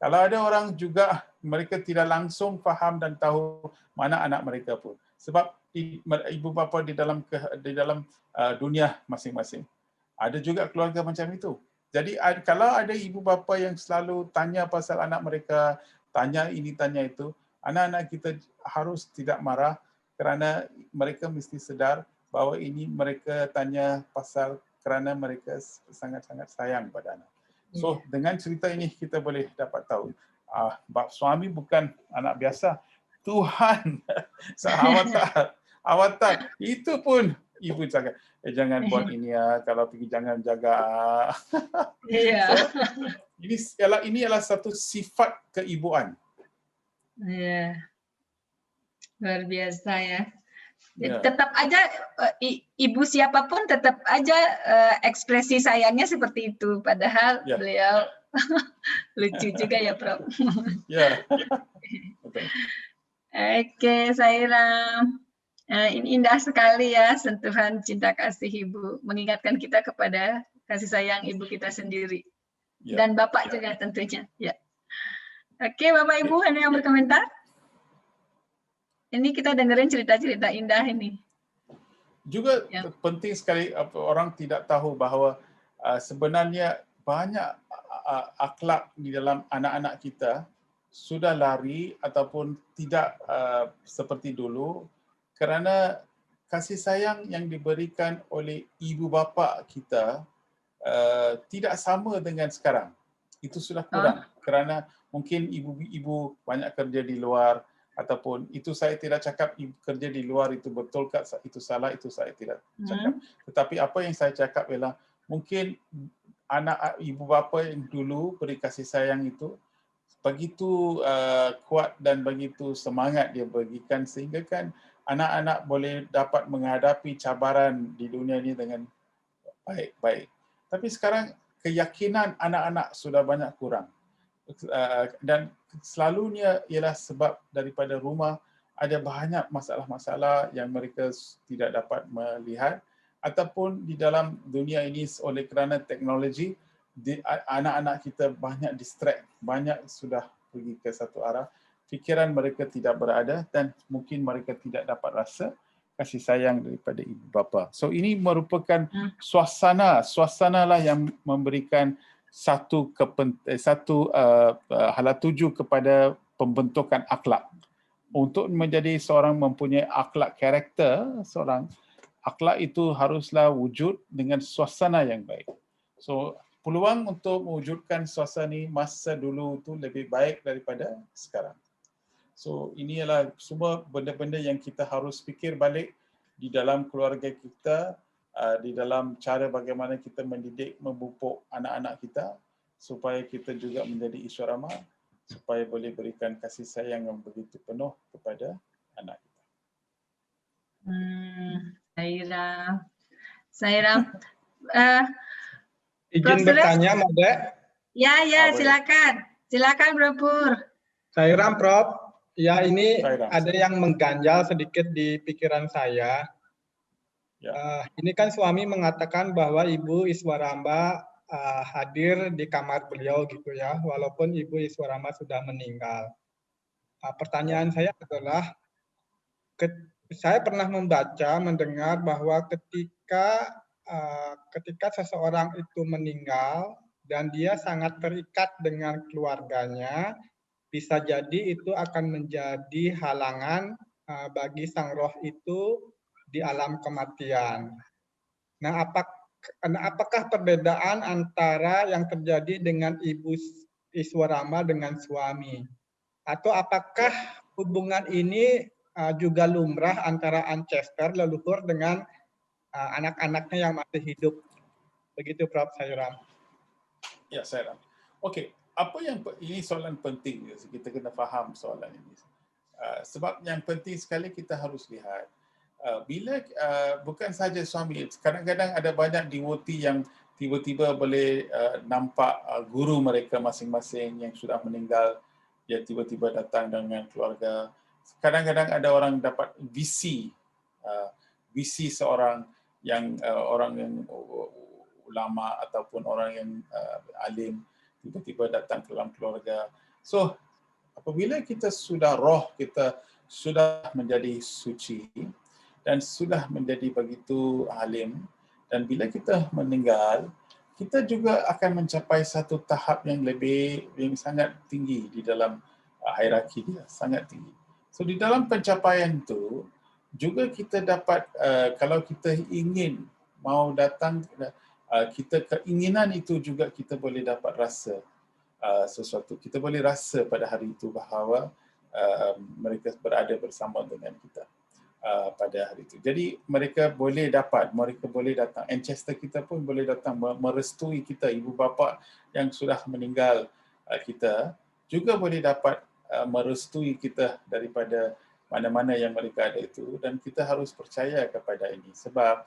Kalau ada orang juga mereka tidak langsung faham dan tahu mana anak mereka pun. Sebab ibu bapa di dalam dunia masing-masing. Ada juga keluarga macam itu. Jadi kalau ada ibu bapa yang selalu tanya pasal anak mereka, tanya ini, tanya itu, anak-anak kita harus tidak marah kerana mereka mesti sedar bahawa ini mereka tanya pasal kerana mereka sangat-sangat sayang pada anak. So dengan cerita ini kita boleh dapat tahu suami bukan anak biasa, Tuhan avatar. Itu pun ibu cakap, jangan buat ini kalau pergi jangan jaga. So, ini adalah satu sifat keibuan. Luar biasa ya. Tetap aja ibu siapapun tetap aja ekspresi sayangnya seperti itu, padahal beliau lucu juga ya, Prof. Oke, Sairam. Ini indah sekali ya sentuhan cinta kasih ibu, mengingatkan kita kepada kasih sayang ibu kita sendiri dan bapak juga tentunya. Oke, Bapak Ibu ada yang berkomentar? Ini kita dengerin cerita-cerita indah ini. Juga penting sekali orang tidak tahu bahawa sebenarnya banyak akhlak di dalam anak-anak kita sudah lari ataupun tidak seperti dulu kerana kasih sayang yang diberikan oleh ibu bapa kita tidak sama dengan sekarang. Itu sudah kurang kerana mungkin ibu-ibu banyak kerja di luar, ataupun itu saya tidak cakap kerja di luar itu betul ke itu salah, itu saya tidak cakap. Tetapi apa yang saya cakap ialah mungkin anak ibu bapa yang dulu beri kasih sayang itu begitu kuat dan begitu semangat dia bagikan sehingga kan anak-anak boleh dapat menghadapi cabaran di dunia ini dengan baik-baik. Tapi sekarang keyakinan anak-anak sudah banyak kurang. Dan selalunya ialah sebab daripada rumah ada banyak masalah-masalah yang mereka tidak dapat melihat, ataupun di dalam dunia ini oleh kerana teknologi anak-anak kita banyak distract, banyak sudah pergi ke satu arah, fikiran mereka tidak berada dan mungkin mereka tidak dapat rasa kasih sayang daripada ibu bapa. So ini merupakan suasana lah yang memberikan satu hala tuju kepada pembentukan akhlak. Untuk menjadi seorang mempunyai akhlak karakter, seorang akhlak itu haruslah wujud dengan suasana yang baik. So peluang untuk mewujudkan suasana masa dulu itu lebih baik daripada sekarang. So ini adalah semua benda-benda yang kita harus fikir balik di dalam keluarga kita, di dalam cara bagaimana kita mendidik, memupuk anak-anak kita supaya kita juga menjadi isyaramah, supaya boleh berikan kasih sayang yang begitu penuh kepada anak kita. Sairam. Izin bertanya, Made? Ya, silakan. Silakan, Bro Pur. Sairam, Prof. Ya, ini ada yang mengganjal sedikit di pikiran saya. Ini kan suami mengatakan bahwa Ibu Iswaramba hadir di kamar beliau gitu ya, walaupun Ibu Iswaramba sudah meninggal. Pertanyaan saya adalah, saya pernah membaca, mendengar bahwa ketika seseorang itu meninggal dan dia sangat terikat dengan keluarganya, bisa jadi itu akan menjadi halangan bagi sang roh itu di alam kematian. Nah, apakah perbedaan antara yang terjadi dengan Ibu Iswaramba dengan suami? Atau apakah hubungan ini juga lumrah antara ancestor, leluhur, dengan anak-anaknya yang masih hidup? Begitu, Prof. Sayuram. Ya, Sayuram. Okey. Apa yang ini soalan penting, kita kena faham soalan ini. Sebab yang penting sekali kita harus lihat bila bukan saja suami, kadang-kadang ada banyak devotee yang tiba-tiba boleh nampak guru mereka masing-masing yang sudah meninggal, dia tiba-tiba datang dengan keluarga. Kadang-kadang ada orang dapat visi seorang yang orang yang ulama ataupun orang yang alim tiba-tiba datang ke dalam keluarga. So, apabila kita sudah roh kita sudah menjadi suci dan sudah menjadi begitu alim, dan bila kita meninggal, kita juga akan mencapai satu tahap yang sangat tinggi di dalam hierarki dia, sangat tinggi. So, di dalam pencapaian itu juga kita dapat, kalau kita ingin mau datang, kita keinginan itu juga kita boleh dapat rasa sesuatu. Kita boleh rasa pada hari itu bahawa mereka berada bersama dengan kita pada hari itu. Jadi mereka boleh datang, ancestor kita pun boleh datang merestui kita, ibu bapa yang sudah meninggal kita juga boleh dapat merestui kita daripada mana-mana yang mereka ada itu, dan kita harus percaya kepada ini sebab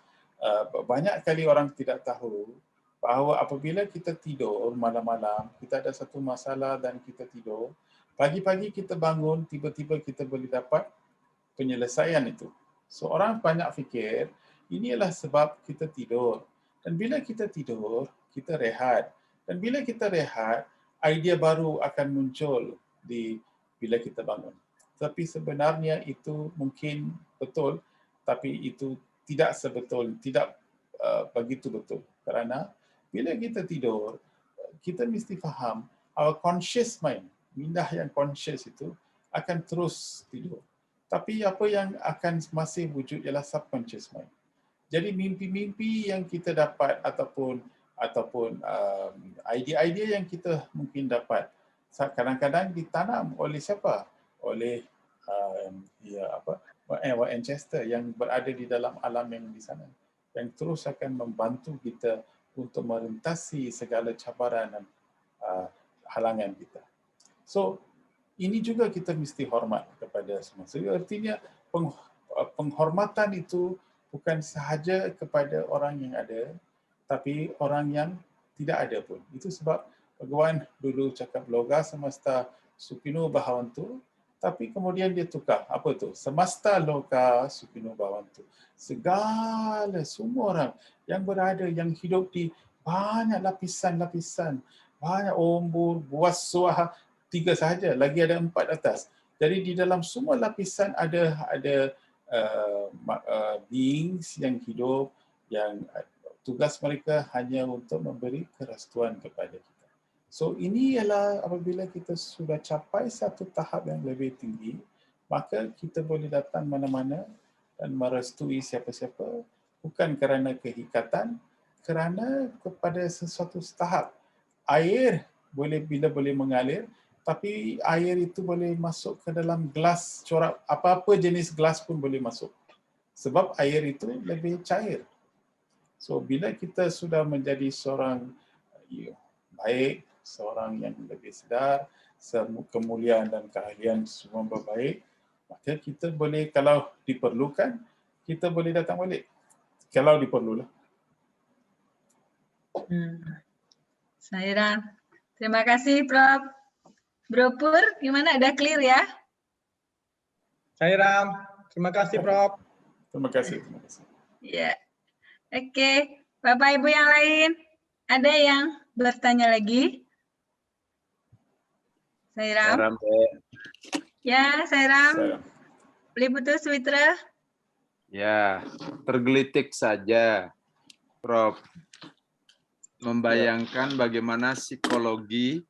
banyak kali orang tidak tahu bahawa apabila kita tidur malam-malam, kita ada satu masalah dan kita tidur, pagi-pagi kita bangun, tiba-tiba kita boleh dapat penyelesaian itu. So, orang banyak fikir, ini adalah sebab kita tidur. Dan bila kita tidur, kita rehat. Dan bila kita rehat, idea baru akan muncul bila kita bangun. Tapi sebenarnya itu mungkin betul, tapi itu tidak begitu betul. Kerana bila kita tidur, kita mesti faham, our conscious mind, minda yang conscious itu akan terus tidur. Tapi apa yang akan masih wujud ialah subconscious mind. Jadi mimpi-mimpi yang kita dapat ataupun idea-idea yang kita mungkin dapat, kadang-kadang ditanam oleh siapa? Oleh ancestor yang berada di dalam alam yang di sana, yang terus akan membantu kita untuk merentasi segala cabaran dan halangan kita. So, ini juga kita mesti hormat kepada semua. So, artinya penghormatan itu bukan sahaja kepada orang yang ada, tapi orang yang tidak ada pun. Itu sebab Bhagawan dulu cakap loga semesta sukino bhavantu, tapi kemudian dia tukar. Apa tu? Semesta loka sukino bhavantu. Segala, semua orang yang berada, yang hidup di banyak lapisan-lapisan, banyak ombur, buas, suah, 3 sahaja, lagi ada 4 atas. Jadi di dalam semua lapisan ada beings yang hidup, yang tugas mereka hanya untuk memberi kerestuan kepada kita. So ini ialah apabila kita sudah capai satu tahap yang lebih tinggi, maka kita boleh datang mana-mana dan merestui siapa-siapa, bukan kerana kehikatan, kerana kepada sesuatu tahap. Air bila boleh mengalir, tapi air itu boleh masuk ke dalam gelas, corak, apa-apa jenis gelas pun boleh masuk. Sebab air itu lebih cair. So bila kita sudah menjadi seorang baik, seorang yang lebih sedar, kemuliaan dan keahlian semua berbaik, maka kita boleh, kalau diperlukan, kita boleh datang balik. Kalau diperlulah. Sayuram. Terima kasih, Prof. Bro Pur, gimana? Ada clear ya? Sairam, terima kasih Prof. Terima kasih. Ya, oke. Bapak Ibu yang lain, ada yang bertanya lagi? Sairam? Ya, Sairam. Beli putus Witra? Ya, tergelitik saja, Prof. Membayangkan bagaimana psikologi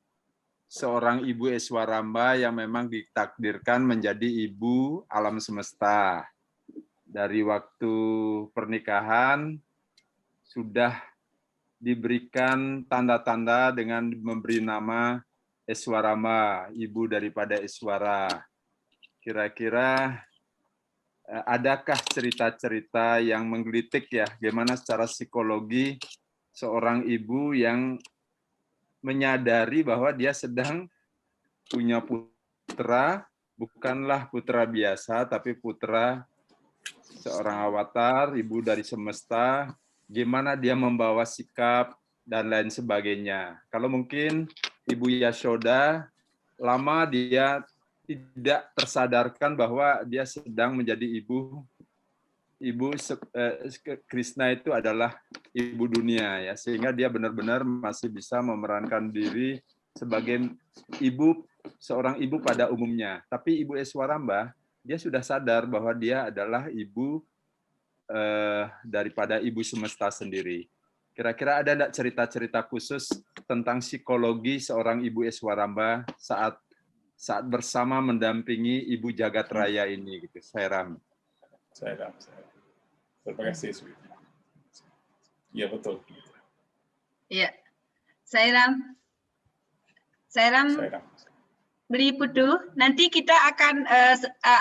seorang ibu Eswaramba yang memang ditakdirkan menjadi ibu alam semesta. Dari waktu pernikahan sudah diberikan tanda-tanda dengan memberi nama Eswaramba, ibu daripada Eswara. Kira-kira adakah cerita-cerita yang menggelitik ya, bagaimana secara psikologi seorang ibu yang menyadari bahwa dia sedang punya putra, bukanlah putra biasa, tapi putra seorang avatar, ibu dari semesta, gimana dia membawa sikap, dan lain sebagainya. Kalau mungkin Ibu Yashoda, lama dia tidak tersadarkan bahwa dia sedang menjadi ibu Krishna itu adalah ibu dunia ya, sehingga dia benar-benar masih bisa memerankan diri sebagai ibu, seorang ibu pada umumnya. Tapi Ibu Eswaramba dia sudah sadar bahwa dia adalah ibu daripada ibu semesta sendiri. Kira-kira ada enggak cerita-cerita khusus tentang psikologi seorang Ibu Eswaramba saat bersama mendampingi Ibu Jagat Raya ini gitu, Sairam. Terima kasih. Iya betul. Iya. Sairam. Beli putu. Nanti kita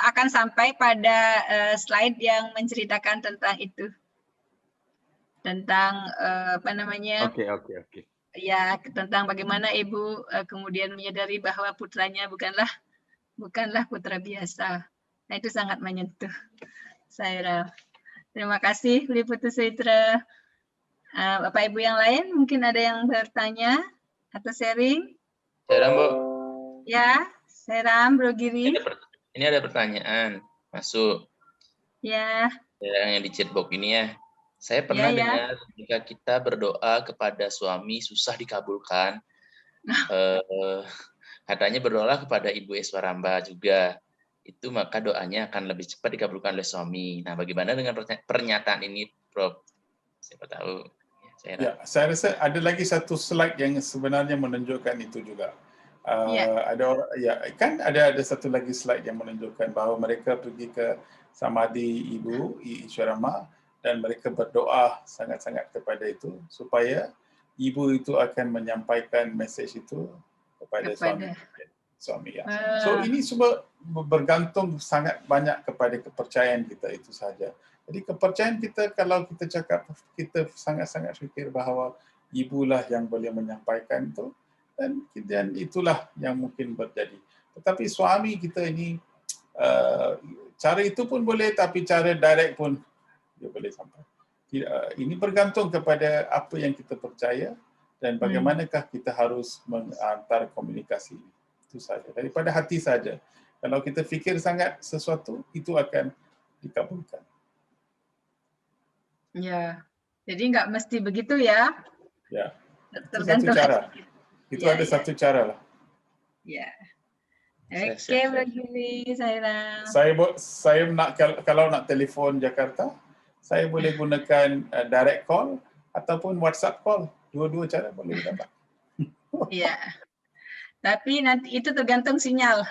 akan sampai pada slide yang menceritakan tentang itu. Tentang apa namanya? Oke. Ya, tentang bagaimana ibu kemudian menyadari bahwa putranya bukanlah putra biasa. Nah, itu sangat menyentuh saya. Terima kasih, Beli Putu Suitra. Bapak Ibu yang lain, mungkin ada yang bertanya atau sharing? Sairam, Bu. Ya, Sairam, Bro Giri. Ini ada pertanyaan masuk. Ya. Yang di chatbox ini ya. Saya pernah dengar jika kita berdoa kepada suami susah dikabulkan. Katanya berdoalah kepada Ibu Eswaramba juga. Itu maka doanya akan lebih cepat dikabulkan oleh suami. Nah, bagaimana dengan pernyataan ini, Prof? Siapa tahu. Saya rasa ada lagi satu slide yang sebenarnya menunjukkan itu juga. Ada satu lagi slide yang menunjukkan bahawa mereka pergi ke samadhi Ibu Eswaramba dan mereka berdoa sangat-sangat kepada itu supaya ibu itu akan menyampaikan mesej itu kepada suami ya. So ini semua bergantung sangat banyak kepada kepercayaan kita itu saja. Jadi kepercayaan kita, kalau kita cakap, kita sangat-sangat fikir bahawa ibulah yang boleh menyampaikan itu, dan itulah yang mungkin terjadi. Tetapi suami kita ini cara itu pun boleh, tapi cara direct pun dia boleh sampai. Ini bergantung kepada apa yang kita percaya dan bagaimanakah kita harus mengantar komunikasi ini. Itu saja. Daripada hati saja. Kalau kita fikir sangat sesuatu, itu akan dikabulkan. Ya, jadi nggak mesti begitu ya. Ya, tergantung. Itu satu cara. Itu ada satu cara lah. Ya. Oke, begini Sairam. Saya nak, kalau nak telefon Jakarta, saya boleh gunakan direct call ataupun WhatsApp call. Dua-dua cara boleh dapat. Iya. Tapi nanti itu tergantung sinyal.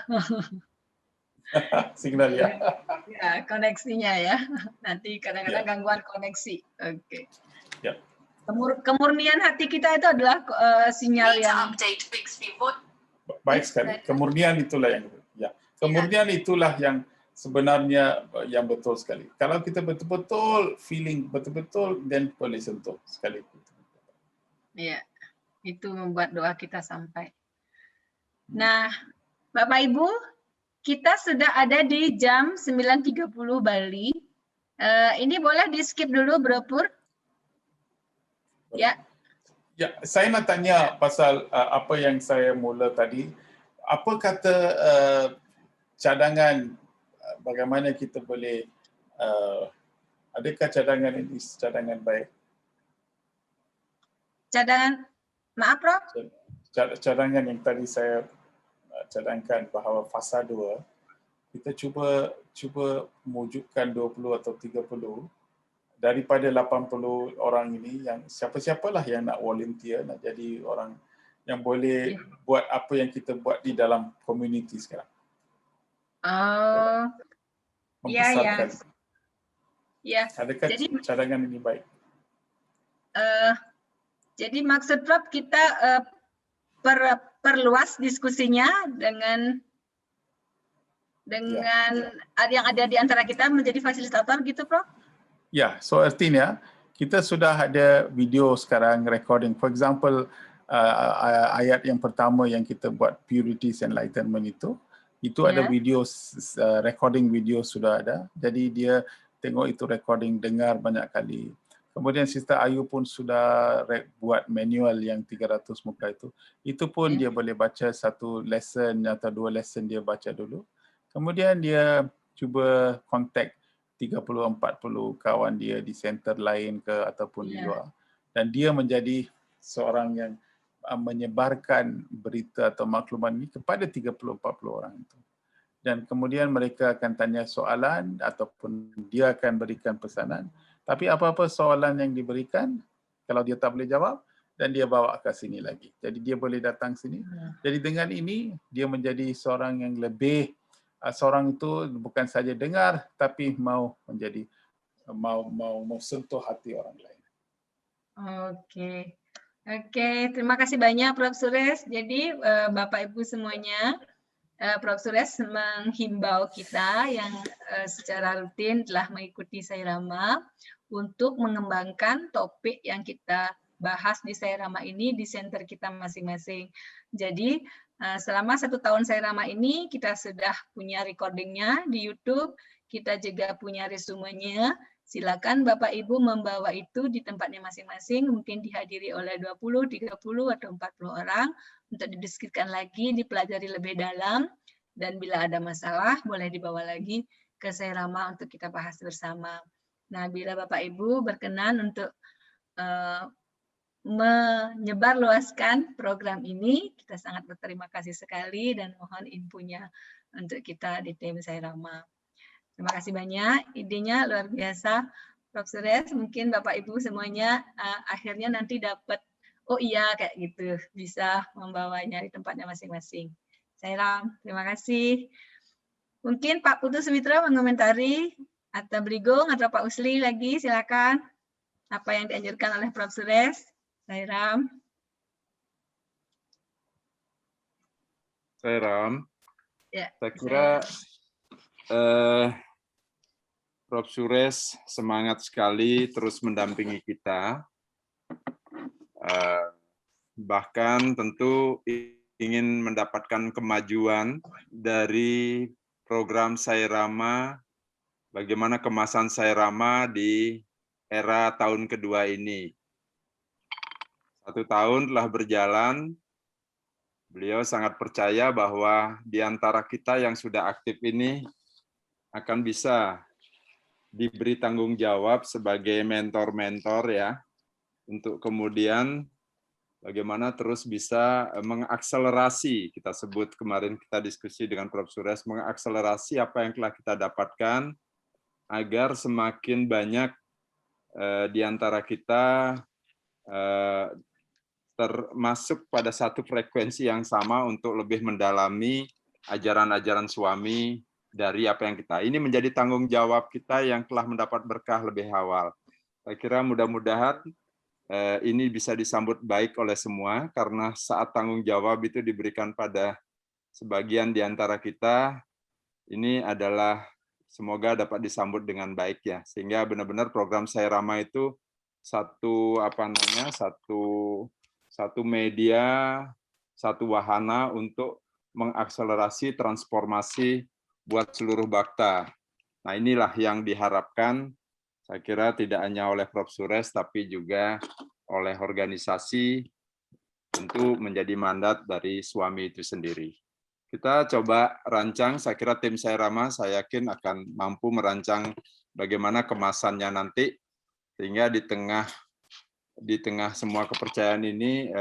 Signal ya. Ya, koneksinya ya. Nanti kadang-kadang gangguan koneksi. Oke. Ya. Kemurnian hati kita itu adalah sinyal yang baik sekali. Kemurnian itulah yang kemurnian itulah yang sebenarnya yang betul sekali. Kalau kita betul-betul feeling betul-betul, dan boleh sentuh sekali. Iya. Itu membuat doa kita sampai. Nah, Bapak Ibu, kita sudah ada di jam 9.30 Bali. Ini boleh di skip dulu, Bro Pur? Ya. Ya, saya nak tanya pasal apa yang saya mula tadi. Apa kata cadangan bagaimana kita boleh, adakah cadangan ini cadangan baik? Cadangan, maaf Prof? Cadangan yang tadi saya cadangkan bahawa fasa 2, kita cuba mewujudkan 20 atau 30 daripada 80 orang ini, yang siapa-siapalah yang nak volunteer, nak jadi orang yang boleh buat apa yang kita buat di dalam komuniti sekarang. Membesarkan. Ya. Adakah Jadi cadangan ini baik? Jadi maksud Prof kita perluas diskusinya dengan yang ada di antara kita menjadi fasilitator gitu Prof? Ya, so artinya kita sudah ada video sekarang recording. For example, ayat yang pertama yang kita buat Purity Enlightenment itu ada video, recording video sudah ada. Jadi dia tengok itu recording, dengar banyak kali. Kemudian Sister Ayu pun sudah buat manual yang 300 muka itu. Itu pun dia boleh baca satu lesson atau 2 lesson dia baca dulu. Kemudian dia cuba contact 30-40 kawan dia di center lain ke ataupun di luar. Dan dia menjadi seorang yang menyebarkan berita atau maklumat ini kepada 30-40 orang itu. Dan kemudian mereka akan tanya soalan ataupun dia akan berikan pesanan. Tapi apa-apa soalan yang diberikan, kalau dia tak boleh jawab, dan dia bawa ke sini lagi. Jadi dia boleh datang sini. Jadi dengan ini, dia menjadi seorang yang lebih, seorang itu bukan saja dengar, tapi mau menjadi, mau sentuh hati orang lain. Oke, terima kasih banyak Prof. Suresh. Jadi Bapak Ibu semuanya, Prof. Suresh menghimbau kita yang secara rutin telah mengikuti Sairama untuk mengembangkan topik yang kita bahas di Sairama ini di center kita masing-masing. Jadi selama 1 tahun Sairama ini kita sudah punya recordingnya di YouTube, kita juga punya resumenya. Silakan Bapak Ibu membawa itu di tempatnya masing-masing, mungkin dihadiri oleh 20, 30 atau 40 orang untuk didiskusikan lagi, dipelajari lebih dalam, dan bila ada masalah boleh dibawa lagi ke Sairama untuk kita bahas bersama. Nah, bila Bapak Ibu berkenan untuk menyebarluaskan program ini, kita sangat berterima kasih sekali dan mohon infonya untuk kita di tim Sairama. Terima kasih banyak, idenya luar biasa. Prof. Suresh, mungkin Bapak Ibu semuanya akhirnya nanti dapat, oh iya kayak gitu, bisa membawanya di tempatnya masing-masing. Sairam, terima kasih. Mungkin Pak Putu Sumitra mengomentari, atau Brigong atau Pak Usli lagi, silakan. Apa yang dianjurkan oleh Prof. Suresh? Sairam. Sairam. Ya, saya kira Prof. Suresh semangat sekali terus mendampingi kita. Bahkan tentu ingin mendapatkan kemajuan dari program Sairama, bagaimana kemasan Sairama di era tahun kedua ini. 1 tahun telah berjalan, beliau sangat percaya bahwa di antara kita yang sudah aktif ini akan bisa diberi tanggung jawab sebagai mentor-mentor ya, untuk kemudian bagaimana terus bisa mengakselerasi, kita sebut kemarin kita diskusi dengan Prof. Suresh, mengakselerasi apa yang telah kita dapatkan agar semakin banyak di antara kita termasuk pada satu frekuensi yang sama untuk lebih mendalami ajaran-ajaran suami dari apa yang kita. Ini menjadi tanggung jawab kita yang telah mendapat berkah lebih awal. Saya kira mudah-mudahan ini bisa disambut baik oleh semua, karena saat tanggung jawab itu diberikan pada sebagian di antara kita, ini adalah semoga dapat disambut dengan baik ya, sehingga benar-benar program Sairama itu satu media, satu wahana untuk mengakselerasi transformasi buat seluruh Bhakta. Nah, inilah yang diharapkan, saya kira tidak hanya oleh Prof. Suresh, tapi juga oleh organisasi, tentu menjadi mandat dari suami itu sendiri. Kita coba rancang, saya kira tim Sairama saya yakin akan mampu merancang bagaimana kemasannya nanti, sehingga di tengah semua kepercayaan ini,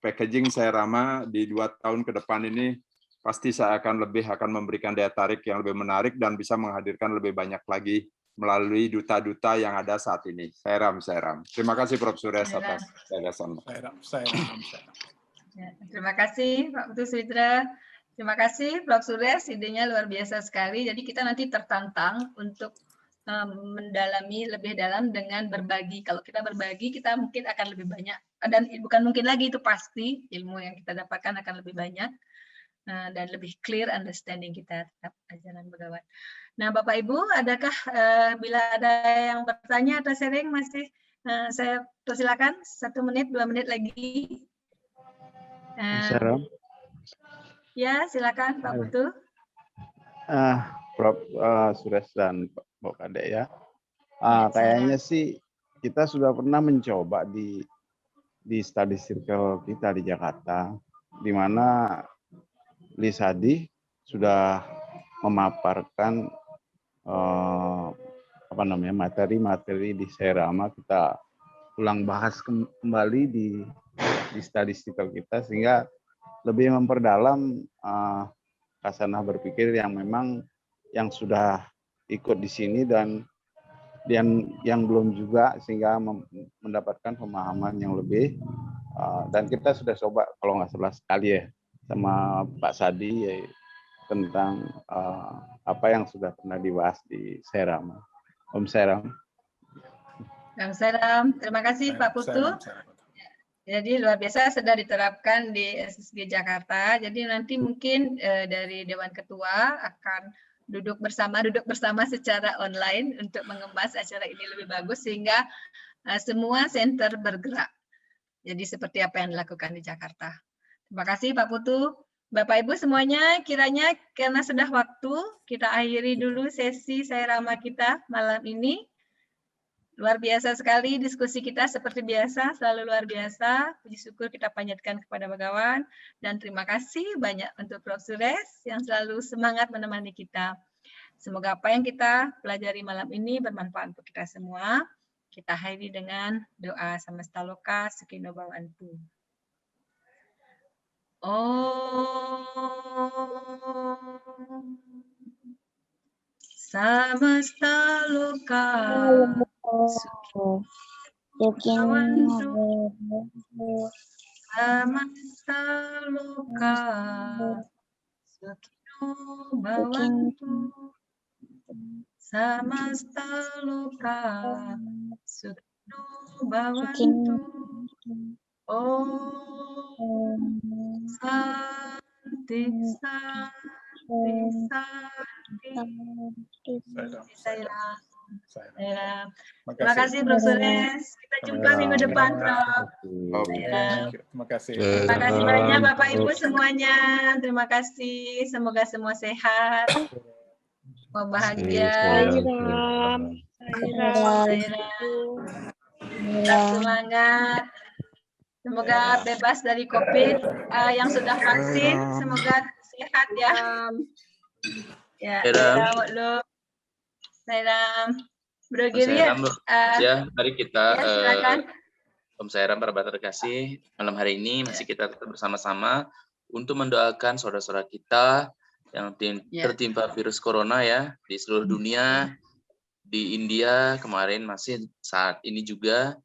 packaging Sairama di 2 tahun ke depan ini pasti saya akan memberikan daya tarik yang lebih menarik dan bisa menghadirkan lebih banyak lagi melalui duta-duta yang ada saat ini. Sairam. Terima kasih Prof. Suresh atas gagasan. Terima kasih Pak Putu Switra. Terima kasih Prof. Suresh, idenya luar biasa sekali. Jadi kita nanti tertantang untuk mendalami lebih dalam dengan berbagi. Kalau kita berbagi, kita mungkin akan lebih banyak. Dan bukan mungkin lagi, itu pasti ilmu yang kita dapatkan akan lebih banyak dan lebih clear understanding kita terhadap ajaran Begawan. Nah, Bapak Ibu, adakah bila ada yang bertanya atau sharing masih saya persilakan 1 menit, 2 menit lagi. Ya, silakan Pak Putu. Prof. Suresh dan Pak Kadek ya. Kayaknya sih kita sudah pernah mencoba di study circle kita di Jakarta, di mana Lisadi sudah memaparkan materi-materi di Sairama. Kita ulang bahas kembali di study circle kita, sehingga lebih memperdalam kasanah berpikir yang memang yang sudah ikut di sini dan yang belum juga, sehingga mendapatkan pemahaman yang lebih. Dan kita sudah coba kalau nggak salah sekali ya sama Pak Sadi ya, tentang apa yang sudah pernah dibahas di Sairama. Om Sairam. Om Sairam, terima kasih Pak Putu. Jadi luar biasa sudah diterapkan di SSG Jakarta. Jadi nanti mungkin dari Dewan Ketua akan duduk bersama secara online untuk mengemas acara ini lebih bagus, sehingga semua center bergerak. Jadi seperti apa yang dilakukan di Jakarta. Terima kasih Pak Putu. Bapak Ibu semuanya, kiranya karena sudah waktu, kita akhiri dulu sesi Sairama kita malam ini. Luar biasa sekali diskusi kita, seperti biasa, selalu luar biasa. Puji syukur kita panjatkan kepada Begawan, dan terima kasih banyak untuk Prof. Suresh yang selalu semangat menemani kita. Semoga apa yang kita pelajari malam ini bermanfaat untuk kita semua. Kita akhiri dengan doa Samasta Loka Sukino Bhawantu. Om Samasta Loka Sukino Samasta Loka Sukino Bhawantu. Samasta Loka Sukino Bhawantu. Om Santi Santi Santi. Terima kasih Prof. Suresh. Kita jumpa minggu depan, Prof. Terima kasih. Terima kasih banyak Bapak Ibu semuanya. Terima kasih. Semoga semua sehat. Semua bahagia. Tetap semangat. Semoga bebas dari COVID. Yang sudah vaksin, semoga sehat ya. Ya, Sairam. Bro Giri ya, mari kita ya, Om Sairam, para terkasih, malam hari ini masih kita tetap bersama-sama untuk mendoakan saudara-saudara kita yang tertimpa virus corona ya di seluruh dunia. Di India kemarin, masih saat ini juga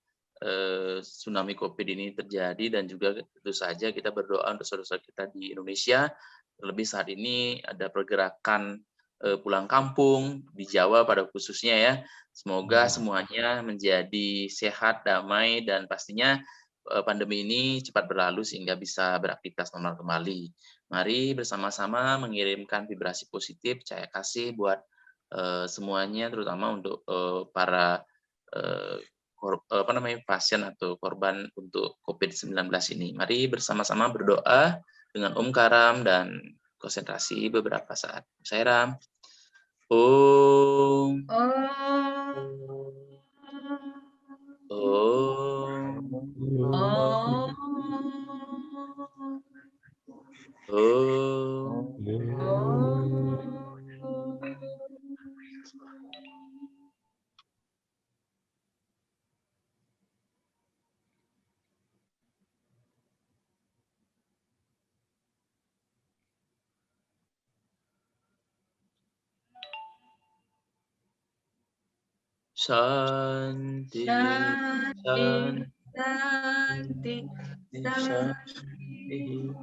tsunami COVID ini terjadi, dan juga tentu saja kita berdoa untuk saudara-saudara kita di Indonesia. Terlebih saat ini ada pergerakan pulang kampung di Jawa pada khususnya ya. Semoga semuanya menjadi sehat, damai, dan pastinya pandemi ini cepat berlalu sehingga bisa beraktivitas normal kembali. Mari bersama-sama mengirimkan vibrasi positif, cahaya kasih buat semuanya, terutama untuk para pasien atau korban untuk COVID-19 ini. Mari bersama-sama berdoa dengan Om Karam dan konsentrasi beberapa saat. Sairam. Om. Om. Shanti, Shanti, Shanti, Shanti, Shanti.